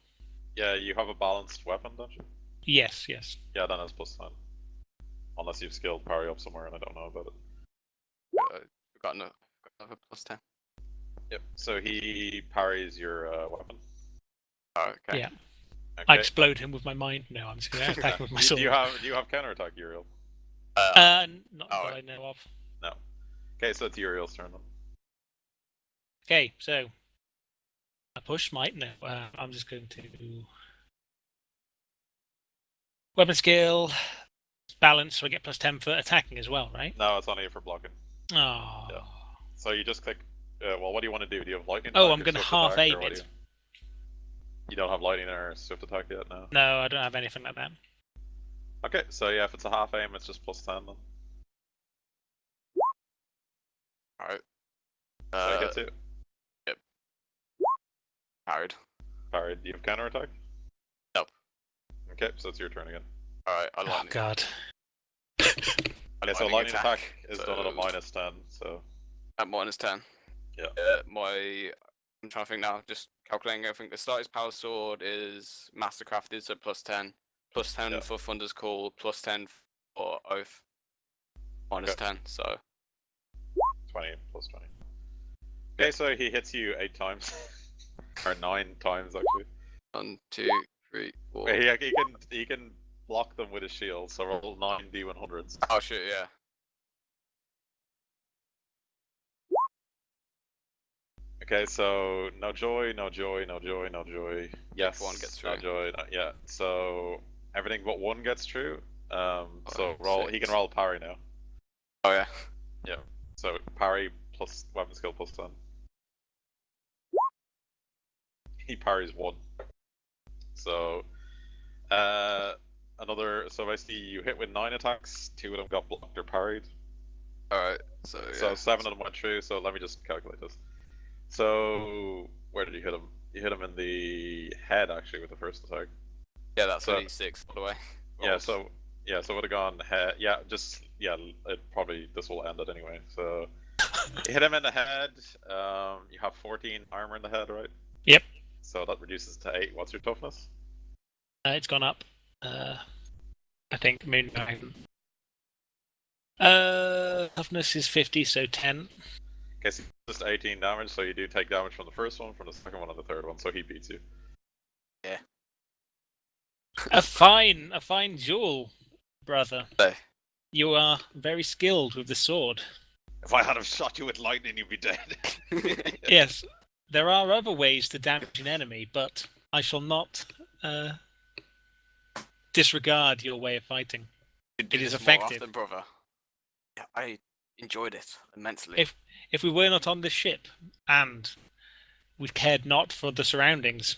Speaker 3: Yeah, you have a balanced weapon, don't you?
Speaker 1: Yes, yes.
Speaker 3: Yeah, then it's +10. Unless you've skilled parry up somewhere and I don't know about it.
Speaker 4: Got another +10.
Speaker 3: Yep. So he parries your weapon.
Speaker 4: Oh, okay.
Speaker 1: Yeah.
Speaker 3: Okay.
Speaker 1: I explode him with my mind. No, I'm just going to attack him with my sword.
Speaker 3: Do you have counterattack, Uriel?
Speaker 1: Not
Speaker 4: oh,
Speaker 1: that I know of.
Speaker 3: No. Okay, so it's Uriel's turn then.
Speaker 1: Okay, so I push might. No, I'm just going to weapon skill balance, so I get +10 for attacking as well, right?
Speaker 3: No, it's only for blocking.
Speaker 1: Oh.
Speaker 3: Yeah. So you just click. Well, what do you want to do? Do you have lightning?
Speaker 1: Oh,
Speaker 3: attack
Speaker 1: I'm
Speaker 3: or
Speaker 1: going to
Speaker 3: swift
Speaker 1: half
Speaker 3: attack, or
Speaker 1: aim
Speaker 3: what do
Speaker 1: it.
Speaker 3: You don't have lightning or swift attack yet, no.
Speaker 1: No, I don't have anything like that.
Speaker 3: Okay, so yeah, if it's a half aim, it's just +10 then.
Speaker 4: Alright.
Speaker 3: So it hits it.
Speaker 4: Parried.
Speaker 3: Parried. Do you have counterattack?
Speaker 4: Nope.
Speaker 3: Okay, so it's your turn again.
Speaker 4: Alright, I
Speaker 1: Oh
Speaker 4: lightning.
Speaker 1: god.
Speaker 3: Okay, so lightning attack is done at a -10, so
Speaker 4: At -10.
Speaker 3: yeah.
Speaker 4: I'm trying to think now, just calculating everything. The start is Power Sword is Mastercrafted, so +10. +10
Speaker 3: Yeah.
Speaker 4: for Thunder's Call, +10 for Oath. -10, so
Speaker 3: 20 +20. Okay, so he hits you 8 times. Or 9 times actually.
Speaker 4: 1, 2, 3, 4.
Speaker 3: Wait, he can block them with his shield, so roll 9 D100s.
Speaker 4: Oh shit, yeah.
Speaker 3: Okay, so no joy, no joy, no joy, no joy. Yes,
Speaker 4: one gets
Speaker 3: no
Speaker 4: through.
Speaker 3: joy, yeah. So everything but one gets through. So roll. He can
Speaker 4: 6.
Speaker 3: roll parry now.
Speaker 4: Oh yeah.
Speaker 3: Yeah. So parry plus weapon skill plus 10. He parries 1. So another. So basically, you hit with 9 attacks. 2 of them got blocked or parried.
Speaker 4: Alright, so yeah.
Speaker 3: So 7 of them went through. So let me just calculate this. So where did you hit him? You hit him in the head actually with the first attack.
Speaker 4: Yeah, that's
Speaker 3: So-
Speaker 4: 26 by the way.
Speaker 3: Yeah,
Speaker 4: Rolls.
Speaker 3: so it would have gone head. Yeah, it probably this will end it anyway. So you hit him in the head. You have 14 armor in the head, right?
Speaker 1: Yep.
Speaker 3: So that reduces to 8. What's your toughness?
Speaker 1: It's gone up. I think Moon. Toughness is 50, so 10.
Speaker 3: Okay, so just 18 damage. So you do take damage from the first one, from the second one, and the third one. So he beats you.
Speaker 1: A fine duel, brother.
Speaker 4: Hey.
Speaker 1: You are very skilled with the sword.
Speaker 3: If I had have shot you with lightning, you'd be dead.
Speaker 1: Yes, there are other ways to damage an enemy, but I shall not disregard your way of fighting.
Speaker 4: Should do
Speaker 1: It is
Speaker 4: this more
Speaker 1: effective.
Speaker 4: often, brother. Yeah, I enjoyed it immensely.
Speaker 1: If we were not on this ship, and we cared not for the surroundings,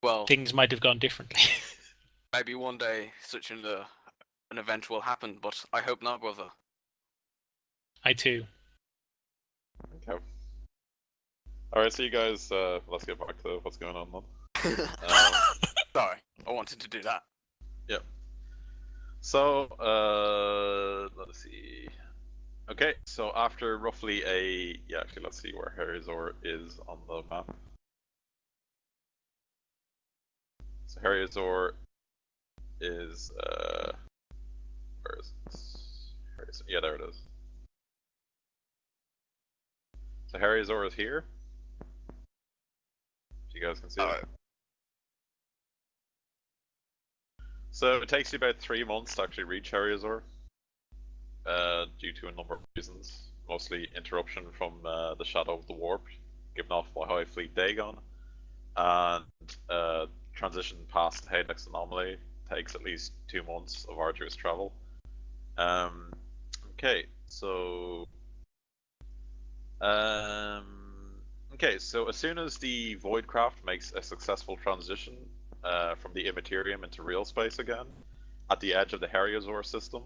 Speaker 4: Well,
Speaker 1: things might have gone differently.
Speaker 4: maybe one day such an event will happen, but I hope not, brother.
Speaker 1: I too.
Speaker 3: Okay. Alright, so you guys, let's get back to what's going on then.
Speaker 4: Sorry, I wanted to do that.
Speaker 3: Yep. So, let's see. Okay, so after roughly actually, let's see where Herisor is on the map. So Herisor is, where is it? Herisor. Yeah, there it is. So Herisor is here. If you guys can see it. So it takes you about 3 months to actually reach Herisor, due to a number of reasons, mostly interruption from the Shadow of the Warp, given off by High Fleet Dagon, and transition past the Hadex Anomaly takes at least 2 months of arduous travel. Okay, so as soon as the Voidcraft makes a successful transition from the Immaterium into real space again, at the edge of the Herisor system,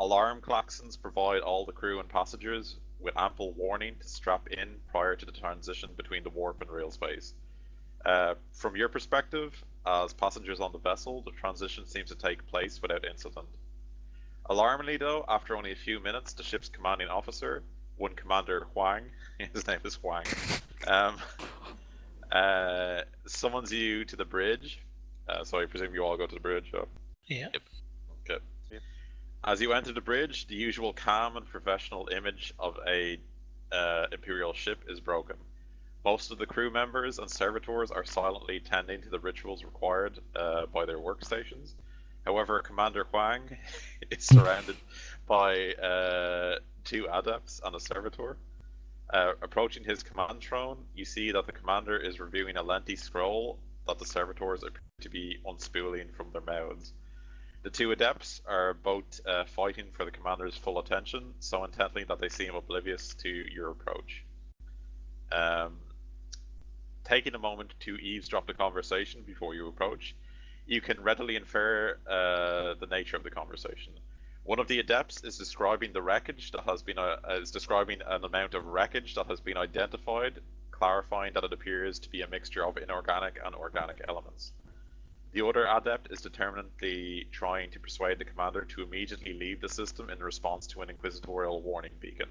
Speaker 3: alarm klaxons provide all the crew and passengers with ample warning to strap in prior to the transition between the warp and real space. From your perspective, as passengers on the vessel, the transition seems to take place without incident. Alarmingly though, after only a few minutes, the ship's commanding officer, one Commander Huang, his name is Huang, summons you to the bridge. So I presume you all go to the bridge, yeah?
Speaker 1: Yeah.
Speaker 3: Okay. As you enter the bridge, the usual calm and professional image of a Imperial ship is broken. Most of the crew members and servitors are silently tending to the rituals required by their workstations. However, Commander Huang is surrounded by 2 adepts and a servitor. Approaching his command throne, you see that the commander is reviewing a lengthy scroll that the servitors appear to be unspooling from their mouths. The 2 adepts are both fighting for the commander's full attention, so intently that they seem oblivious to your approach. Taking a moment to eavesdrop the conversation before you approach, you can readily infer the nature of the conversation. One of the adepts is describing the wreckage that has been describing an amount of wreckage that has been identified, clarifying that it appears to be a mixture of inorganic and organic elements. The other adept is determinedly trying to persuade the commander to immediately leave the system in response to an inquisitorial warning beacon.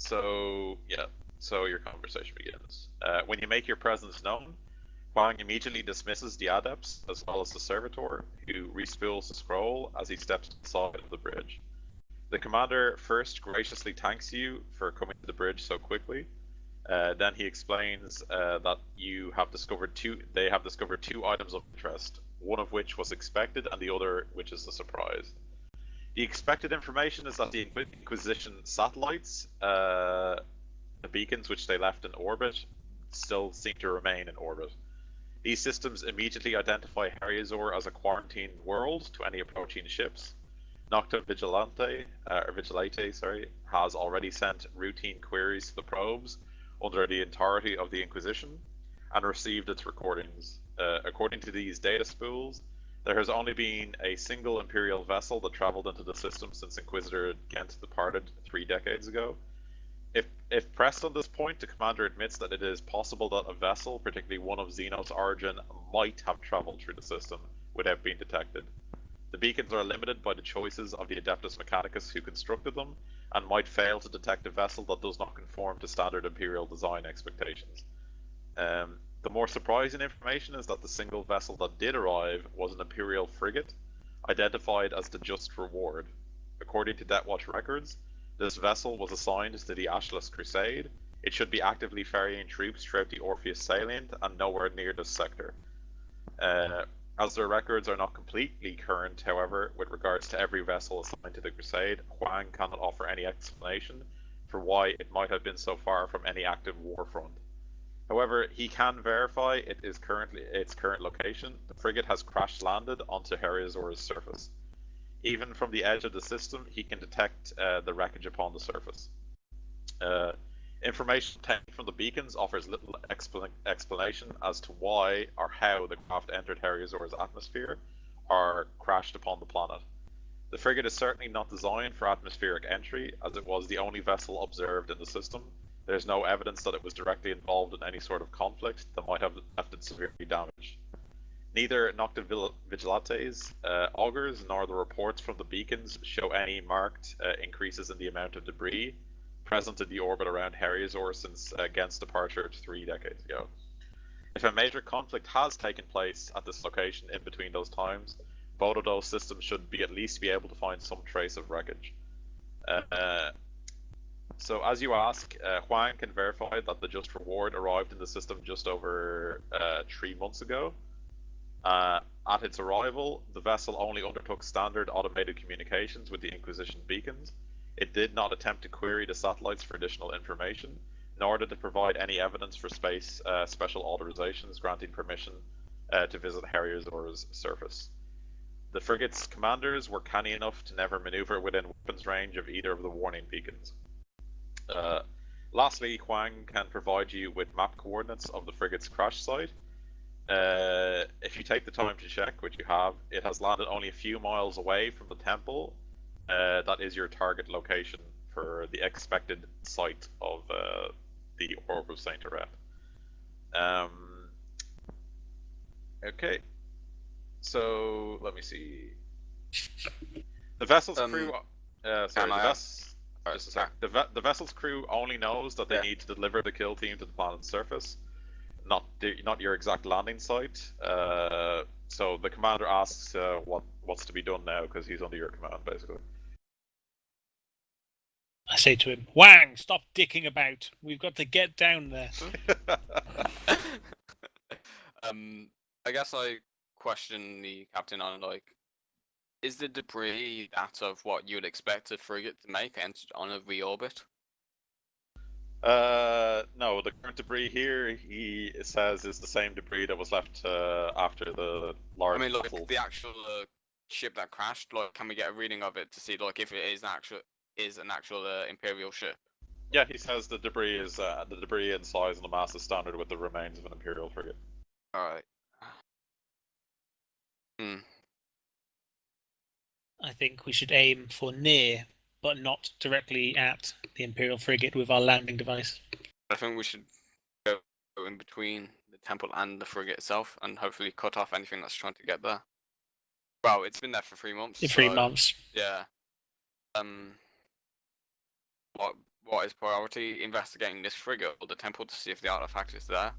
Speaker 3: So your conversation begins. When you make your presence known, Huang immediately dismisses the adepts as well as the servitor, who respools the scroll as he steps inside of the bridge. The commander first graciously thanks you for coming to the bridge so quickly. Then he explains that they have discovered 2 items of interest, one of which was expected and the other which is a surprise. The expected information is that the Inquisition satellites, the beacons which they left in orbit, still seem to remain in orbit. These systems immediately identify Herisor as a quarantined world to any approaching ships. Nocta Vigilante, has already sent routine queries to the probes under the authority of the Inquisition and received its recordings. According to these data spools, there has only been a single Imperial vessel that traveled into the system since Inquisitor Ghent departed 3 decades ago. If pressed on this point, the commander admits that it is possible that a vessel, particularly one of Xenos origin, might have traveled through the system without being detected. The beacons are limited by the choices of the Adeptus Mechanicus who constructed them, and might fail to detect a vessel that does not conform to standard Imperial design expectations. The more surprising information is that the single vessel that did arrive was an Imperial frigate, identified as the Just Reward. According to Deathwatch records, this vessel was assigned to the Ashless Crusade. It should be actively ferrying troops throughout the Orpheus salient and nowhere near this sector. As their records are not completely current, however, with regards to every vessel assigned to the Crusade, Huang cannot offer any explanation for why it might have been so far from any active war front. However, he can verify its current location. The frigate has crash-landed onto Herisor's surface. Even from the edge of the system, he can detect the wreckage upon the surface. Information obtained from the beacons offers little explanation as to why or how the craft entered Herisor's atmosphere or crashed upon the planet. The frigate is certainly not designed for atmospheric entry, as it was the only vessel observed in the system. There's no evidence that it was directly involved in any sort of conflict that might have left it severely damaged. Neither Nocta Vigilante's augurs nor the reports from the beacons show any marked increases in the amount of debris present in the orbit around Herisor since Ghent's departure 3 decades ago. If a major conflict has taken place at this location in between those times, both of those systems should at least be able to find some trace of wreckage. So as you ask, Huang can verify that the Just Reward arrived in the system just over 3 months ago. At its arrival, the vessel only undertook standard automated communications with the Inquisition beacons. It did not attempt to query the satellites for additional information, nor did it provide any evidence for special authorizations granting permission to visit Herisor's surface. The frigate's commanders were canny enough to never maneuver within weapons range of either of the warning beacons. Lastly, Huang can provide you with map coordinates of the frigate's crash site. If you take the time to check, which you have, it has landed only a few miles away from the temple. That is your target location for the expected site of the Orb of Saint Aret. Okay, so let me see. The vessel's crew. Just a sec. The vessel's crew only knows that they need to deliver the kill team to the planet's surface, not your exact landing site. So the commander asks what's to be done now because he's under your command, basically.
Speaker 1: I say to him, Wang, stop dicking about. We've got to get down there.
Speaker 4: I guess I question the captain on, like, is the debris that of what you would expect a frigate to make entered on a reorbit?
Speaker 3: No, the current debris here, he says, is the same debris that was left after the large battle.
Speaker 4: The actual ship that crashed, like, can we get a reading of it to see, like, if it is an actual Imperial ship?
Speaker 3: Yeah, he says the debris is the debris in size and the mass is standard with the remains of an Imperial frigate.
Speaker 4: Alright.
Speaker 1: I think we should aim for near, but not directly at the Imperial frigate with our landing device.
Speaker 4: I think we should go in between the temple and the frigate itself, and hopefully cut off anything that's trying to get there. Well, it's been there for 3 months.
Speaker 1: 3 months.
Speaker 4: Yeah. What is priority? Investigating this frigate or the temple to see if the artifact is there?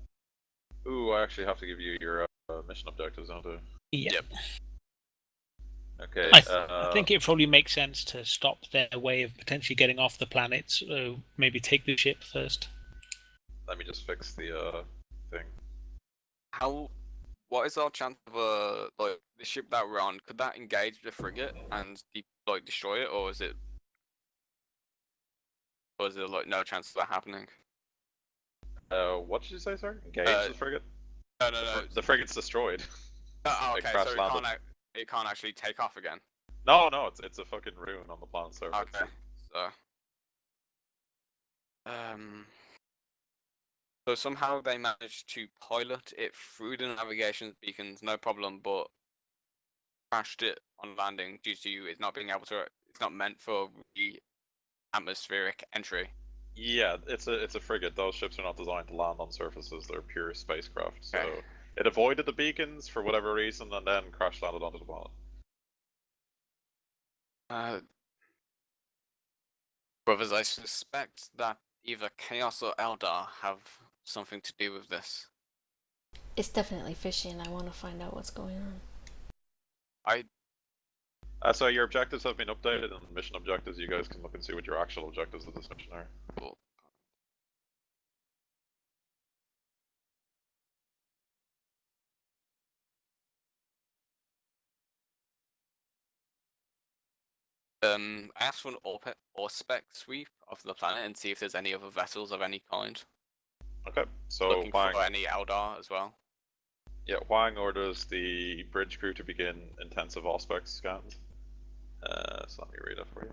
Speaker 3: Ooh, I actually have to give you your mission objectives, don't I?
Speaker 1: Yep.
Speaker 3: Okay.
Speaker 1: I think it probably makes sense to stop their way of potentially getting off the planet, so maybe take the ship first.
Speaker 3: Let me just fix the thing.
Speaker 4: What is our chance of the ship that we're on? Could that engage the frigate and like destroy it, or is it like no chance of that happening?
Speaker 3: What did you say, sir? Engage
Speaker 4: Uh,
Speaker 3: the frigate?
Speaker 4: No.
Speaker 3: The frigate's destroyed.
Speaker 4: Oh,
Speaker 3: It
Speaker 4: okay,
Speaker 3: crash
Speaker 4: so
Speaker 3: landed.
Speaker 4: it can't actually take off again.
Speaker 3: No, it's a fucking ruin on the planet's surface.
Speaker 4: Okay, so um, so somehow they managed to pilot it through the navigation beacons, no problem, but crashed it on landing due to it not being able to. It's not meant for the atmospheric entry.
Speaker 3: Yeah, it's a frigate. Those ships are not designed to land on surfaces. They're pure spacecraft. So
Speaker 4: Okay.
Speaker 3: it avoided the beacons for whatever reason, and then crash landed onto the planet.
Speaker 4: Brothers, I suspect that either Chaos or Eldar have something to do with this.
Speaker 2: It's definitely fishy, and I want to find out what's going on.
Speaker 3: So your objectives have been updated, and mission objectives. You guys can look and see what your actual objectives of this mission are.
Speaker 4: Cool. I asked for an spec sweep of the planet and see if there's any other vessels of any kind.
Speaker 3: Okay, so
Speaker 4: Looking
Speaker 3: Huang,
Speaker 4: for any Eldar as well.
Speaker 3: yeah, Huang orders the bridge crew to begin intensive auspex scans. So let me read it for you.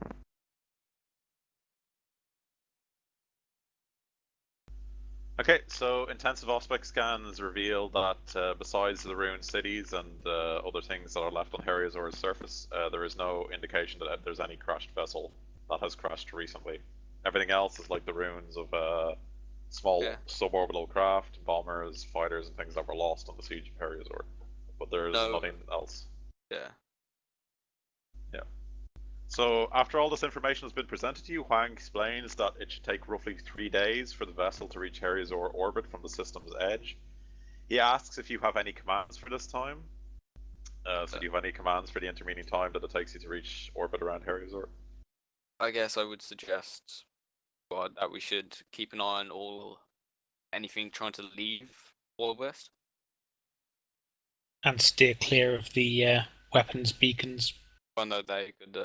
Speaker 3: Okay, so intensive auspex scans reveal that besides the ruined cities and other things that are left on Herisor's surface, there is no indication that there's any crashed vessel that has crashed recently. Everything else is like the ruins of small suborbital craft, bombers, fighters, and things that were lost on the siege of Herisor. But there's nothing else.
Speaker 4: Yeah.
Speaker 3: So, after all this information has been presented to you, Huang explains that it should take roughly 3 days for the vessel to reach Herisor orbit from the system's edge. He asks if you have any commands for this time. So do you have any commands for the intervening time that it takes you to reach orbit around Herisor?
Speaker 4: I guess I would suggest that we should keep an eye on anything trying to leave West.
Speaker 1: And steer clear of the weapons beacons.
Speaker 4: I know they could.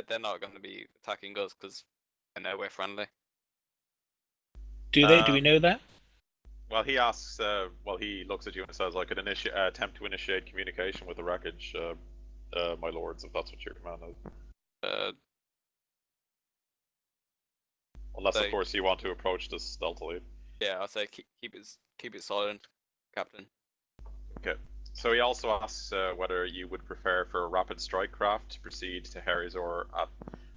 Speaker 4: They're not going to be attacking us because they know we're friendly.
Speaker 1: Do they? Do we know that?
Speaker 3: Well, he asks. He looks at you and says, "I could attempt to initiate communication with the wreckage, my lords, if that's what your command is." Unless, of course, you want to approach this stealthily.
Speaker 4: Yeah, I'll say keep it silent, Captain.
Speaker 3: Okay. So he also asks whether you would prefer for a rapid strike craft to proceed to Herisor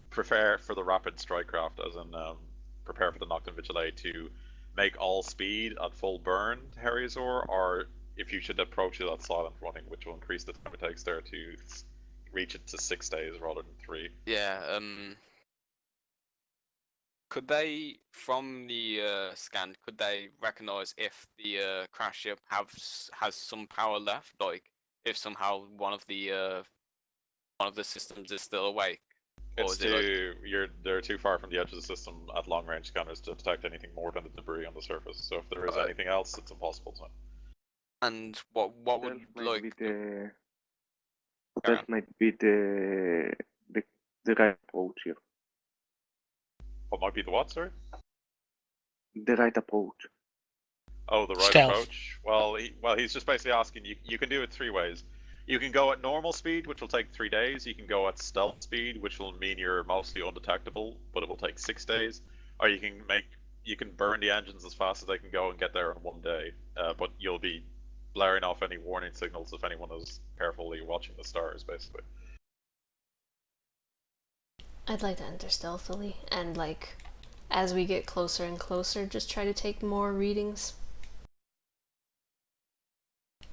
Speaker 3: prepare for the rapid strike craft, as in prepare for the Nocturne Vigilate to make all speed at full burn to Herisor, or if you should approach it at silent running, which will increase the time it takes there to reach it to 6 days rather than 3.
Speaker 4: Yeah. Could they, from the scan, could they recognize if the crash ship has some power left? Like, if somehow one of the systems is still awake?
Speaker 3: It's they're too far from the edge of the system at long range scanners to detect anything more than the debris on the surface. So if there is anything else, it's impossible to.
Speaker 4: And what would like
Speaker 5: that might be the right approach here.
Speaker 3: What might be the what, sorry?
Speaker 5: The right approach.
Speaker 3: Oh, the right
Speaker 1: Stealth.
Speaker 3: approach. Well, he's just basically asking you. You can do it 3 ways. You can go at normal speed, which will take 3 days. You can go at stealth speed, which will mean you're mostly undetectable, but it will take 6 days. Or you can burn the engines as fast as they can go and get there in 1 day. But you'll be blaring off any warning signals if anyone is carefully watching the stars, basically.
Speaker 2: I'd like to enter stealthily, and like, as we get closer and closer, just try to take more readings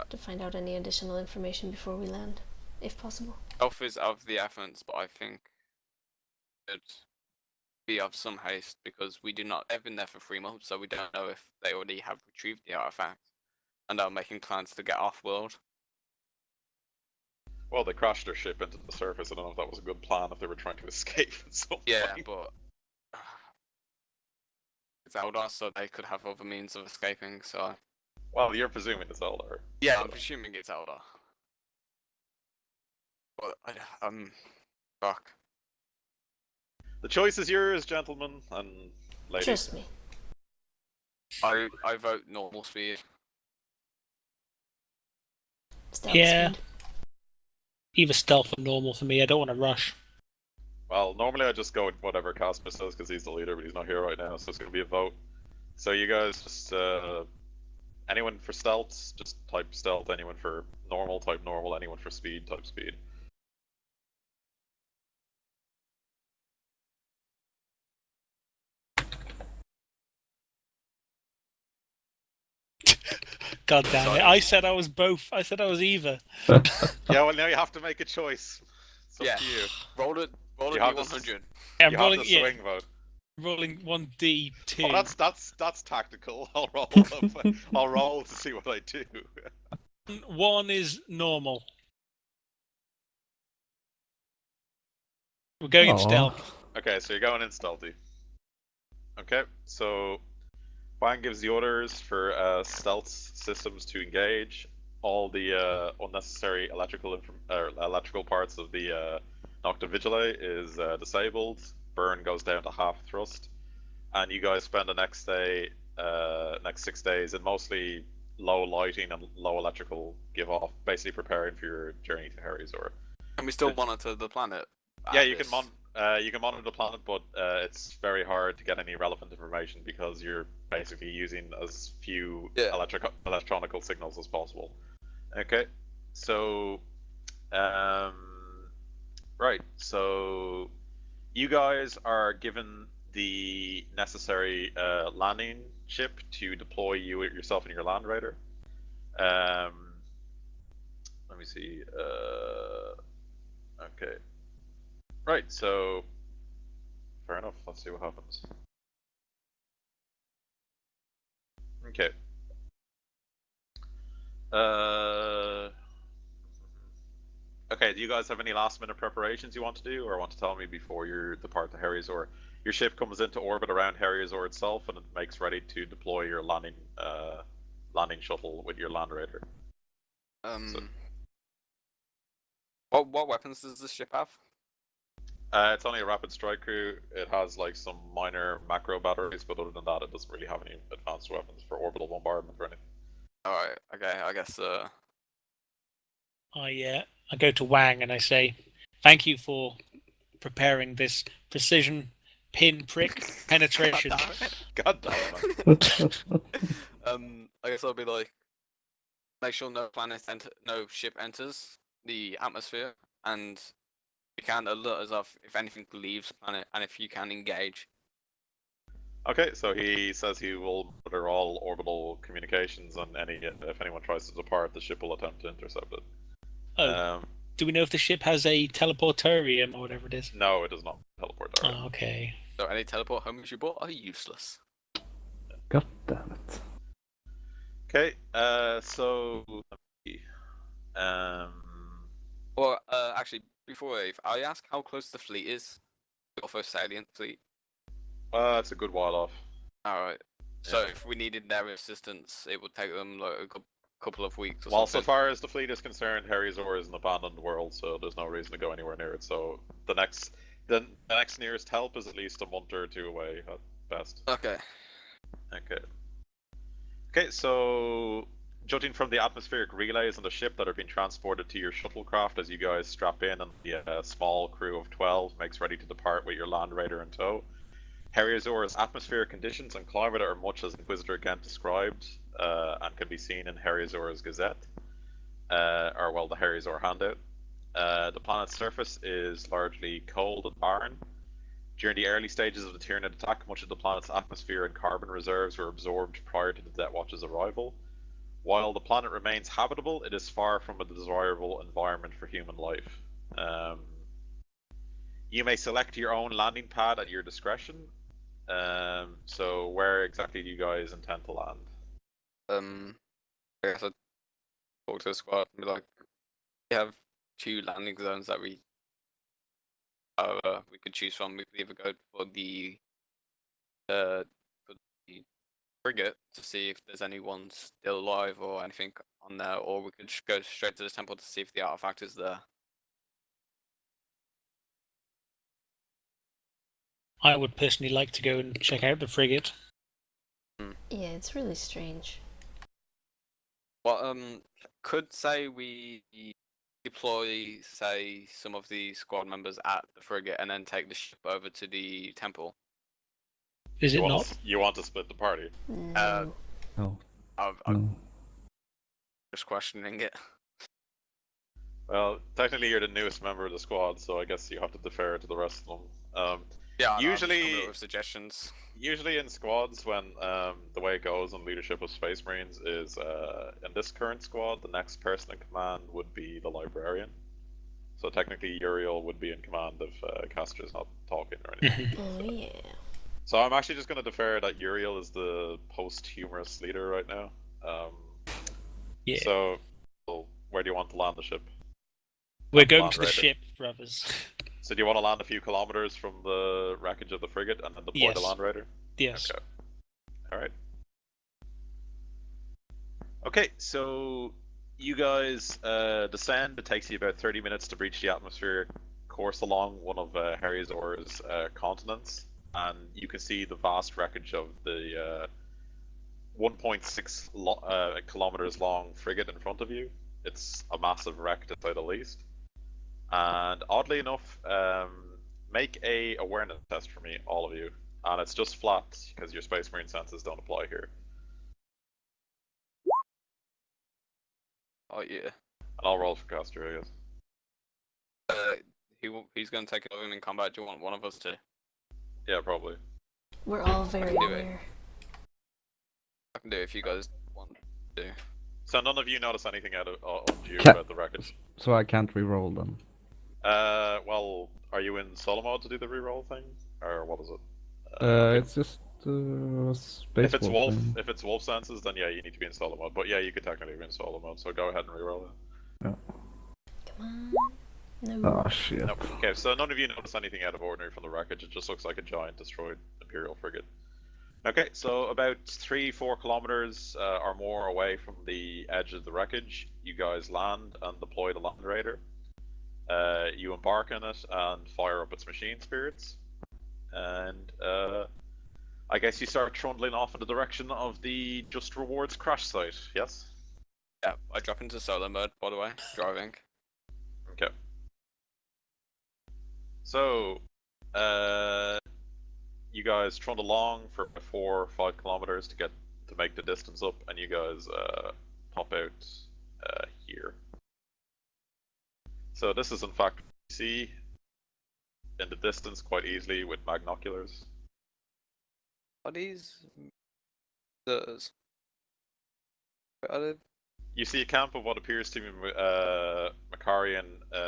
Speaker 2: to find out any additional information before we land, if possible.
Speaker 4: Elf is of the essence, but I think it be of some haste because they've been there for 3 months, so we don't know if they already have retrieved the artifact and are making plans to get off-world.
Speaker 3: Well, they crashed their ship into the surface. I don't know if that was a good plan if they were trying to escape at some
Speaker 4: Yeah,
Speaker 3: point.
Speaker 4: but it's Eldar, so they could have other means of escaping, so...
Speaker 3: Well, you're presuming it's Eldar.
Speaker 4: Yeah, I'm presuming it's Eldar. But, Fuck.
Speaker 3: The choice is yours, gentlemen and ladies.
Speaker 2: Trust me.
Speaker 4: I vote normal speed.
Speaker 2: Stealth
Speaker 1: Yeah.
Speaker 2: speed.
Speaker 1: Either stealth or normal for me. I don't want to rush.
Speaker 3: Well, normally I just go with whatever Castor says because he's the leader, but he's not here right now, so it's going to be a vote. So you guys just, anyone for stealth, just type stealth, anyone for normal, type normal, anyone for speed, type speed.
Speaker 1: God damn it.
Speaker 4: Sorry.
Speaker 1: I said I was both. I said I was either.
Speaker 3: Yeah, well now you have to make a choice. It's up
Speaker 4: Yeah.
Speaker 3: to you.
Speaker 4: Roll a
Speaker 3: You have
Speaker 4: D100.
Speaker 3: to
Speaker 1: I'm
Speaker 3: you
Speaker 1: rolling,
Speaker 3: have the
Speaker 1: yeah,
Speaker 3: swing vote.
Speaker 1: rolling 1d2.
Speaker 3: Oh, that's tactical. I'll roll. I'll roll to see what I do.
Speaker 1: One is normal. We're going in
Speaker 6: Aw.
Speaker 1: stealth.
Speaker 3: Okay, so you're going in stealthy. Okay, so Bang gives the orders for stealth systems to engage. All the unnecessary electrical parts of the Nocta Vigile is disabled. Burn goes down to half thrust, and you guys spend the next 6 days in mostly low lighting and low electrical give off, basically preparing for your journey to Herisor.
Speaker 4: Can we still monitor the planet?
Speaker 3: Yeah, you can monitor the planet, but it's very hard to get any relevant information because you're basically using as few electronical signals as possible. Okay, so right, so you guys are given the necessary landing ship to deploy yourself and your land raider. Let me see. Okay. Right, so fair enough. Let's see what happens. Okay. Okay, do you guys have any last minute preparations you want to do, or want to tell me before you depart to Herisor? Your ship comes into orbit around Herisor itself, and it makes ready to deploy your landing shuttle with your land raider.
Speaker 4: What weapons does the ship have?
Speaker 3: It's only a rapid strike crew. It has like some minor macro batteries, but other than that, it doesn't really have any advanced weapons for orbital bombardment or anything.
Speaker 4: Alright, okay, I guess
Speaker 1: I go to Wang and I say, "Thank you for preparing this precision pinprick penetration."
Speaker 3: God damn it.
Speaker 4: I guess I'll be like, make sure no ship enters the atmosphere, and you can alert us of if anything leaves the planet, and if you can engage.
Speaker 3: Okay, so he says he will monitor all orbital communications, and if anyone tries to depart, the ship will attempt to intercept it.
Speaker 1: Oh, do we know if the ship has a teleportorium or whatever it is?
Speaker 3: No, it does not teleport.
Speaker 1: Oh, okay.
Speaker 4: So any teleport homes you bought are useless.
Speaker 6: God damn it.
Speaker 3: Okay, so let me see.
Speaker 4: Well, actually, before I ask how close the fleet is, your first salient fleet.
Speaker 3: It's a good while off.
Speaker 4: Alright. So
Speaker 3: Yeah.
Speaker 4: if we needed their assistance, it would take them like a couple of weeks or
Speaker 3: Well, so
Speaker 4: something.
Speaker 3: far as the fleet is concerned, Herisor is an abandoned world, so there's no reason to go anywhere near it. So the next nearest help is at least a month or two away at best.
Speaker 4: Okay.
Speaker 3: Okay, so judging from the atmospheric relays on the ship that are being transported to your shuttlecraft as you guys strap in, and the small crew of 12 makes ready to depart with your land raider in tow, Herisor's atmospheric conditions and climate are much as Inquisitor Ghent described, and can be seen in Herisor's Gazette, or well, the Herisor handout. The planet's surface is largely cold and barren. During the early stages of the Tyranid attack, much of the planet's atmosphere and carbon reserves were absorbed prior to the Deathwatch's arrival. While the planet remains habitable, it is far from a desirable environment for human life. You may select your own landing pad at your discretion. So where exactly do you guys intend to land?
Speaker 4: I guess I'd talk to the squad and be like, we have 2 landing zones that we could choose from. We could either go for the frigate to see if there's anyone still alive or anything on there, or we could just go straight to the temple to see if the artifact is there.
Speaker 1: I would personally like to go and check out the frigate.
Speaker 2: Yeah, it's really strange.
Speaker 4: Well, could say we deploy, say, some of the squad members at the frigate and then take the ship over to the temple.
Speaker 1: Is it not?
Speaker 3: You want to split the party?
Speaker 2: No.
Speaker 6: No.
Speaker 4: I'm
Speaker 6: No.
Speaker 4: just questioning it.
Speaker 3: Well, technically you're the newest member of the squad, so I guess you have to defer to the rest of them.
Speaker 4: Yeah, I'm just
Speaker 3: usually,
Speaker 4: coming up with suggestions.
Speaker 3: usually in squads, when the way it goes in leadership of Space Marines is in this current squad, the next person in command would be the librarian. So technically, Uriel would be in command if Castor's not talking or anything.
Speaker 2: Oh yeah.
Speaker 3: So I'm actually just going to defer that Uriel is the post-humorous leader right now.
Speaker 1: Yeah.
Speaker 3: So, where do you want to land the ship?
Speaker 1: We're going
Speaker 3: land
Speaker 1: to the
Speaker 3: right
Speaker 1: ship, brothers.
Speaker 3: So do you want to land a few kilometers from the wreckage of the frigate and then deploy the
Speaker 1: Yes.
Speaker 3: Land Raider?
Speaker 1: Yes.
Speaker 3: Okay. Alright. Okay, so you guys descend. It takes you about 30 minutes to breach the atmospheric course along one of Herisor's continents, and you can see the vast wreckage of the 1.6 kilometers long frigate in front of you. It's a massive wreck, to say the least. And oddly enough, make a awareness test for me, all of you. And it's just flat, because your Space Marine senses don't apply here.
Speaker 4: Oh yeah.
Speaker 3: And I'll roll for Castor, I guess.
Speaker 4: He's going to take it over in combat. Do you want one of us to?
Speaker 3: Yeah, probably.
Speaker 2: We're all very
Speaker 4: do it.
Speaker 2: aware.
Speaker 4: I can do it if you guys want to.
Speaker 3: So none of you notice anything out of on you
Speaker 6: Ca-
Speaker 3: about the wreckage?
Speaker 6: So I can't re-roll them.
Speaker 3: Well, are you in solo mode to do the reroll thing? Or what is it?
Speaker 6: It's just space
Speaker 3: if it's
Speaker 6: wolf
Speaker 3: wolf,
Speaker 6: thing.
Speaker 3: if it's wolf senses, then yeah, you need to be in solo mode. But yeah, you could technically be in solo mode. So go ahead and reroll it.
Speaker 2: Come on. No.
Speaker 6: Oh shit.
Speaker 3: Nope. Okay, so none of you notice anything out of ordinary from the wreckage. It just looks like a giant destroyed Imperial frigate. Okay, so about 3-4 kilometers or more away from the edge of the wreckage, you guys land and deploy the Land Raider. You embark on it and fire up its machine spirits. And I guess you start trundling off in the direction of the Just Rewards crash site, yes?
Speaker 4: Yeah, I drop into solo mode, by the way, driving.
Speaker 3: Okay. So, you guys trundle along for 4 or 5 kilometers to make the distance up, and you guys pop out here. So this is in fact what you see in the distance quite easily with magnoculars.
Speaker 4: Are these those? Are they...
Speaker 3: You see a camp of what appears to be Macarian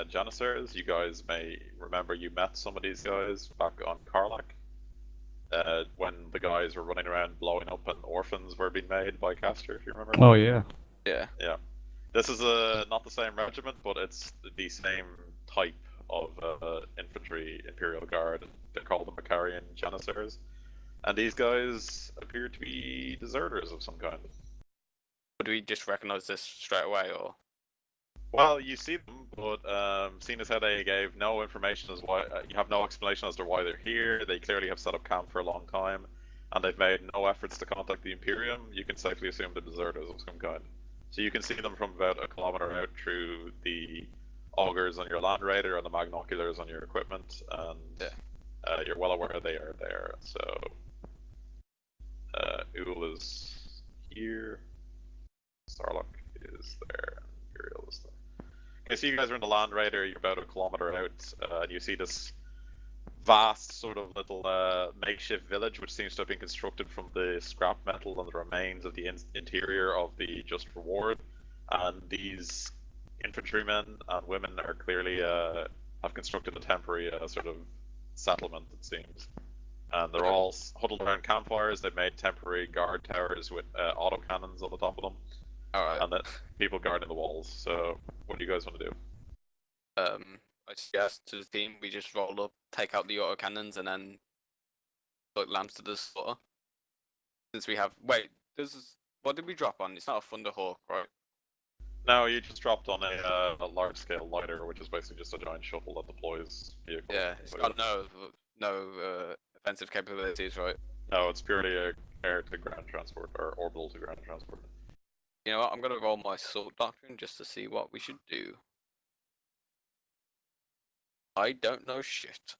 Speaker 3: Janissaries. You guys may remember you met some of these guys back on Karlak. When the guys were running around blowing up and orphans were being made by Castor, if you remember.
Speaker 6: Oh yeah.
Speaker 4: Yeah.
Speaker 3: Yeah. This is not the same regiment, but it's the same type of infantry Imperial Guard. They're called the Macarian Janissaries. And these guys appear to be deserters of some kind.
Speaker 4: Would we just recognize this straight away, or?
Speaker 3: Well, you see them, but seeing as how they gave no information as why, you have no explanation as to why they're here. They clearly have set up camp for a long time, and they've made no efforts to contact the Imperium. You can safely assume they're deserters of some kind. So you can see them from about a kilometer out through the augers on your Land Raider and the magnoculars on your equipment, and you're well aware they are there. So Ul is here, Sarlacc is there, and Uriel is there. Okay, so you guys are in the Land Raider, you're about a kilometer out, and you see this vast sort of little makeshift village which seems to have been constructed from the scrap metal and the remains of the interior of the Just Reward. And these infantrymen and women are clearly have constructed a temporary sort of settlement, it seems. And they're all huddled around campfires. They've made temporary guard towers with autocannons on the top of them.
Speaker 4: Alright.
Speaker 3: And then people guarding the walls. So, what do you guys want to do?
Speaker 4: I suggest to the team we just roll up, take out the autocannons, and then put lamps to the slaughter. Since we have what did we drop on? It's not a Thunderhawk, right?
Speaker 3: No, you just dropped on a large-scale lighter, which is basically just a giant shuttle that deploys vehicles.
Speaker 4: Yeah, it's got no defensive capabilities, right?
Speaker 3: No, it's purely a air to ground transport or orbital to ground transport.
Speaker 4: You know what? I'm gonna roll my Sword Doctrine just to see what we should do. I don't know shit.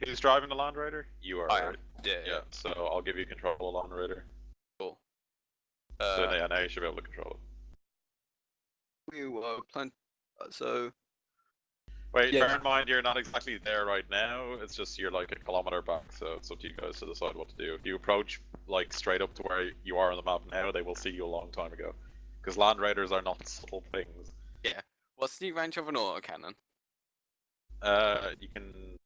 Speaker 3: Who's driving the Land Raider? You are,
Speaker 4: I am.
Speaker 3: right?
Speaker 4: Yeah.
Speaker 3: Yeah. So I'll give you control of the Land Raider.
Speaker 4: Cool.
Speaker 3: So yeah, now you should be able to control it.
Speaker 4: So
Speaker 3: Wait,
Speaker 4: Yeah.
Speaker 3: bear in mind you're not exactly there right now. It's just you're like a kilometer back, so it's up to you guys to decide what to do. If you approach like straight up to where you are on the map now, they will see you a long time ago. Because Land Raiders are not subtle things.
Speaker 4: what's the range of an autocannon?
Speaker 3: You can.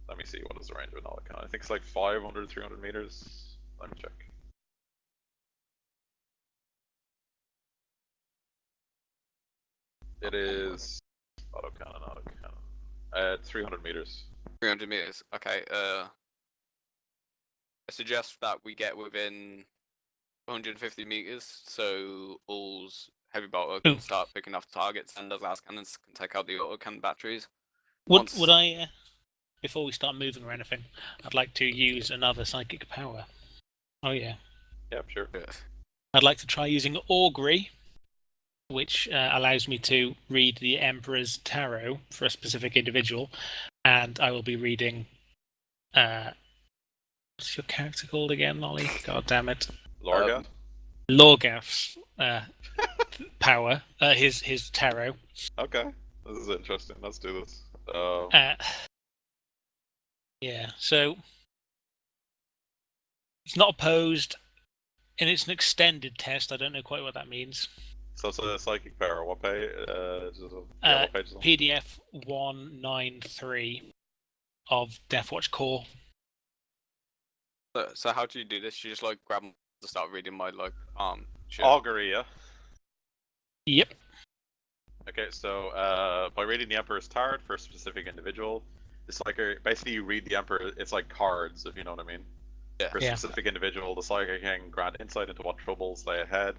Speaker 3: Let me see, what is the range of an autocannon? I think it's like 500, 300 meters. Let me check. It is autocannon. 300 meters.
Speaker 4: 300 meters. Okay. I suggest that we get within 150 meters, so all's heavy bolter can start picking off targets, and those last cannons can take out the autocannon batteries.
Speaker 1: Would I, before we start moving or anything, I'd like to use another psychic power. Oh yeah.
Speaker 3: Yeah, sure.
Speaker 1: I'd like to try using Augury, which allows me to read the Emperor's Tarot for a specific individual, and I will be reading. What's your character called again, Molly? God damn it.
Speaker 3: Lorgat?
Speaker 1: Lorgath's power, his tarot.
Speaker 3: Okay, this is interesting. Let's do this.
Speaker 1: Yeah, so it's not opposed, and it's an extended test. I don't know quite what that means.
Speaker 3: So it's a psychic power. What page? What page is it?
Speaker 1: PDF 193 of Deathwatch Core.
Speaker 4: So how do you do this? You just like grab them to start reading my like shit.
Speaker 3: Augury, yeah?
Speaker 1: Yep.
Speaker 3: Okay, so by reading the Emperor's Tarot for a specific individual, the psychic, basically you read the Emperor, it's like cards, if you know what I mean.
Speaker 4: Yeah.
Speaker 3: For a specific individual, the psychic can grant insight into what troubles lay ahead.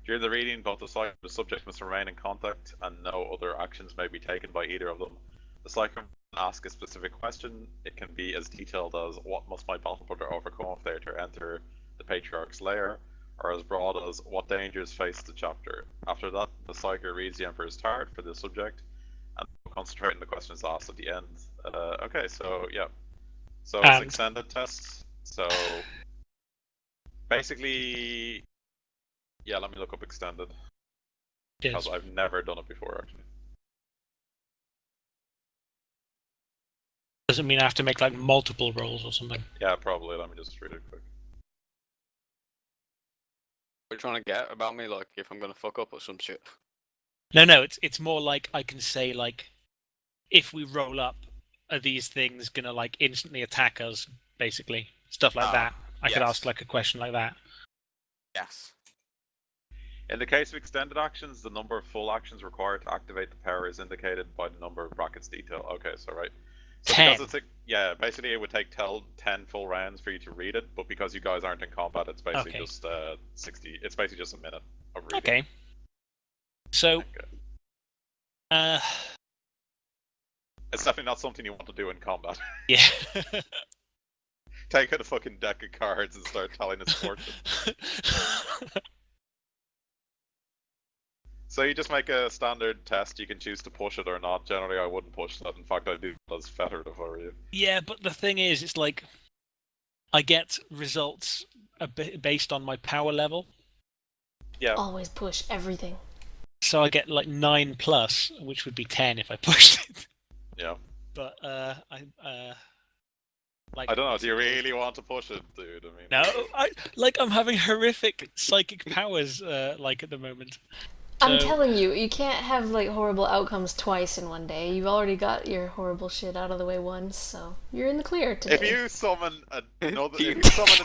Speaker 3: During the reading, both the psychic and the subject must remain in contact, and no other actions may be taken by either of them. The psychic can ask a specific question. It can be as detailed as, what must my battle brother overcome if they are to enter the Patriarch's lair, or as broad as, what dangers face the chapter. After that, the psychic reads the Emperor's Tarot for the subject, and concentrate on the questions asked at the end. Okay, so yeah. So it's extended tests. So basically, yeah, let me look up extended. Because I've never done it before, actually.
Speaker 1: Does it mean I have to make like multiple rolls or something?
Speaker 3: Yeah, probably. Let me just read it quick.
Speaker 4: What are you trying to get about me? Like, if I'm gonna fuck up or some shit?
Speaker 1: No, it's more like I can say like, if we roll up, are these things gonna like instantly attack us? Basically, stuff like that. I could ask like a question like that.
Speaker 4: Yes.
Speaker 3: In the case of extended actions, the number of full actions required to activate the power is indicated by the number of brackets detail. Okay, so right. So
Speaker 1: 10.
Speaker 3: because it's basically it would take 10 full rounds for you to read it, but because you guys aren't in combat, it's basically just 60. It's basically just a minute of reading.
Speaker 1: Okay. So,
Speaker 3: it's definitely not something you want to do in combat.
Speaker 1: Yeah.
Speaker 3: Take out a fucking deck of cards and start telling its fortune. So you just make a standard test. You can choose to push it or not. Generally, I wouldn't push that. In fact, I'd do that as fettered if I were you.
Speaker 1: Yeah, but the thing is, it's like I get results based on my power level.
Speaker 3: Yeah.
Speaker 2: Always push everything.
Speaker 1: So I get like 9+, which would be 10 if I pushed it.
Speaker 3: Yeah.
Speaker 1: But I
Speaker 3: don't know. Do you really want to push it, dude? I mean,
Speaker 1: no. I'm having horrific psychic powers like at the moment.
Speaker 2: I'm telling you, you can't have like horrible outcomes twice in one day. You've already got your horrible shit out of the way once, so you're in the clear today.
Speaker 3: If you summon a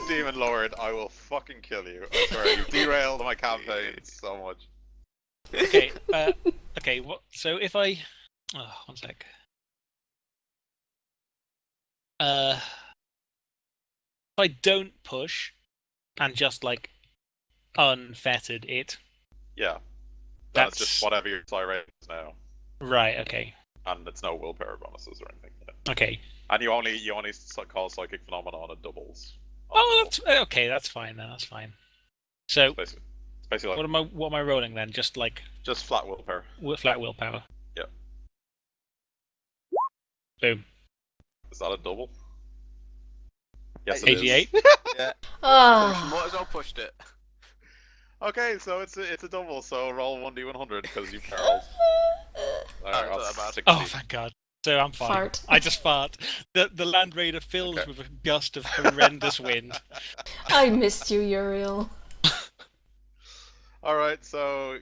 Speaker 3: demon lord, I will fucking kill you. I swear, you've derailed my campaign so much.
Speaker 1: Okay. Okay. What? So if I, one sec. If I don't push, and just like unfettered it.
Speaker 3: Yeah. That's just whatever your psi rate is now.
Speaker 1: Right, okay.
Speaker 3: and it's no willpower bonuses or anything. Yeah.
Speaker 1: Okay.
Speaker 3: And you only call psychic phenomena on doubles.
Speaker 1: Oh, that's okay. That's fine then. That's fine. So,
Speaker 3: It's basically like
Speaker 1: what am I rolling then? Just
Speaker 3: flat willpower.
Speaker 1: flat willpower.
Speaker 3: Yeah.
Speaker 1: Boom.
Speaker 3: Is that a double? Yes, it is.
Speaker 1: 88.
Speaker 4: Yeah.
Speaker 2: Ah.
Speaker 4: Might as well pushed it.
Speaker 3: Okay, so it's a double. So roll 1d100 because you perilled. Alright,
Speaker 4: not
Speaker 3: that's
Speaker 4: that bad.
Speaker 3: 60.
Speaker 1: Oh, thank God. So I'm fine.
Speaker 2: Fart.
Speaker 1: I just fart. The Land Raider fills
Speaker 3: Okay.
Speaker 1: with a gust of horrendous wind.
Speaker 2: I missed you, Uriel.
Speaker 3: Alright, so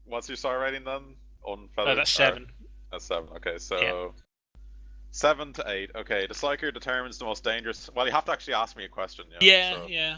Speaker 3: what's your star rating then? Unfeathered?
Speaker 1: That's 7.
Speaker 3: That's 7. Okay, so
Speaker 1: Yeah.
Speaker 3: 7 to 8. Okay, the Psyker determines the most dangerous. Well, you have to actually ask me a question.
Speaker 1: Yeah,
Speaker 3: so...
Speaker 1: yeah.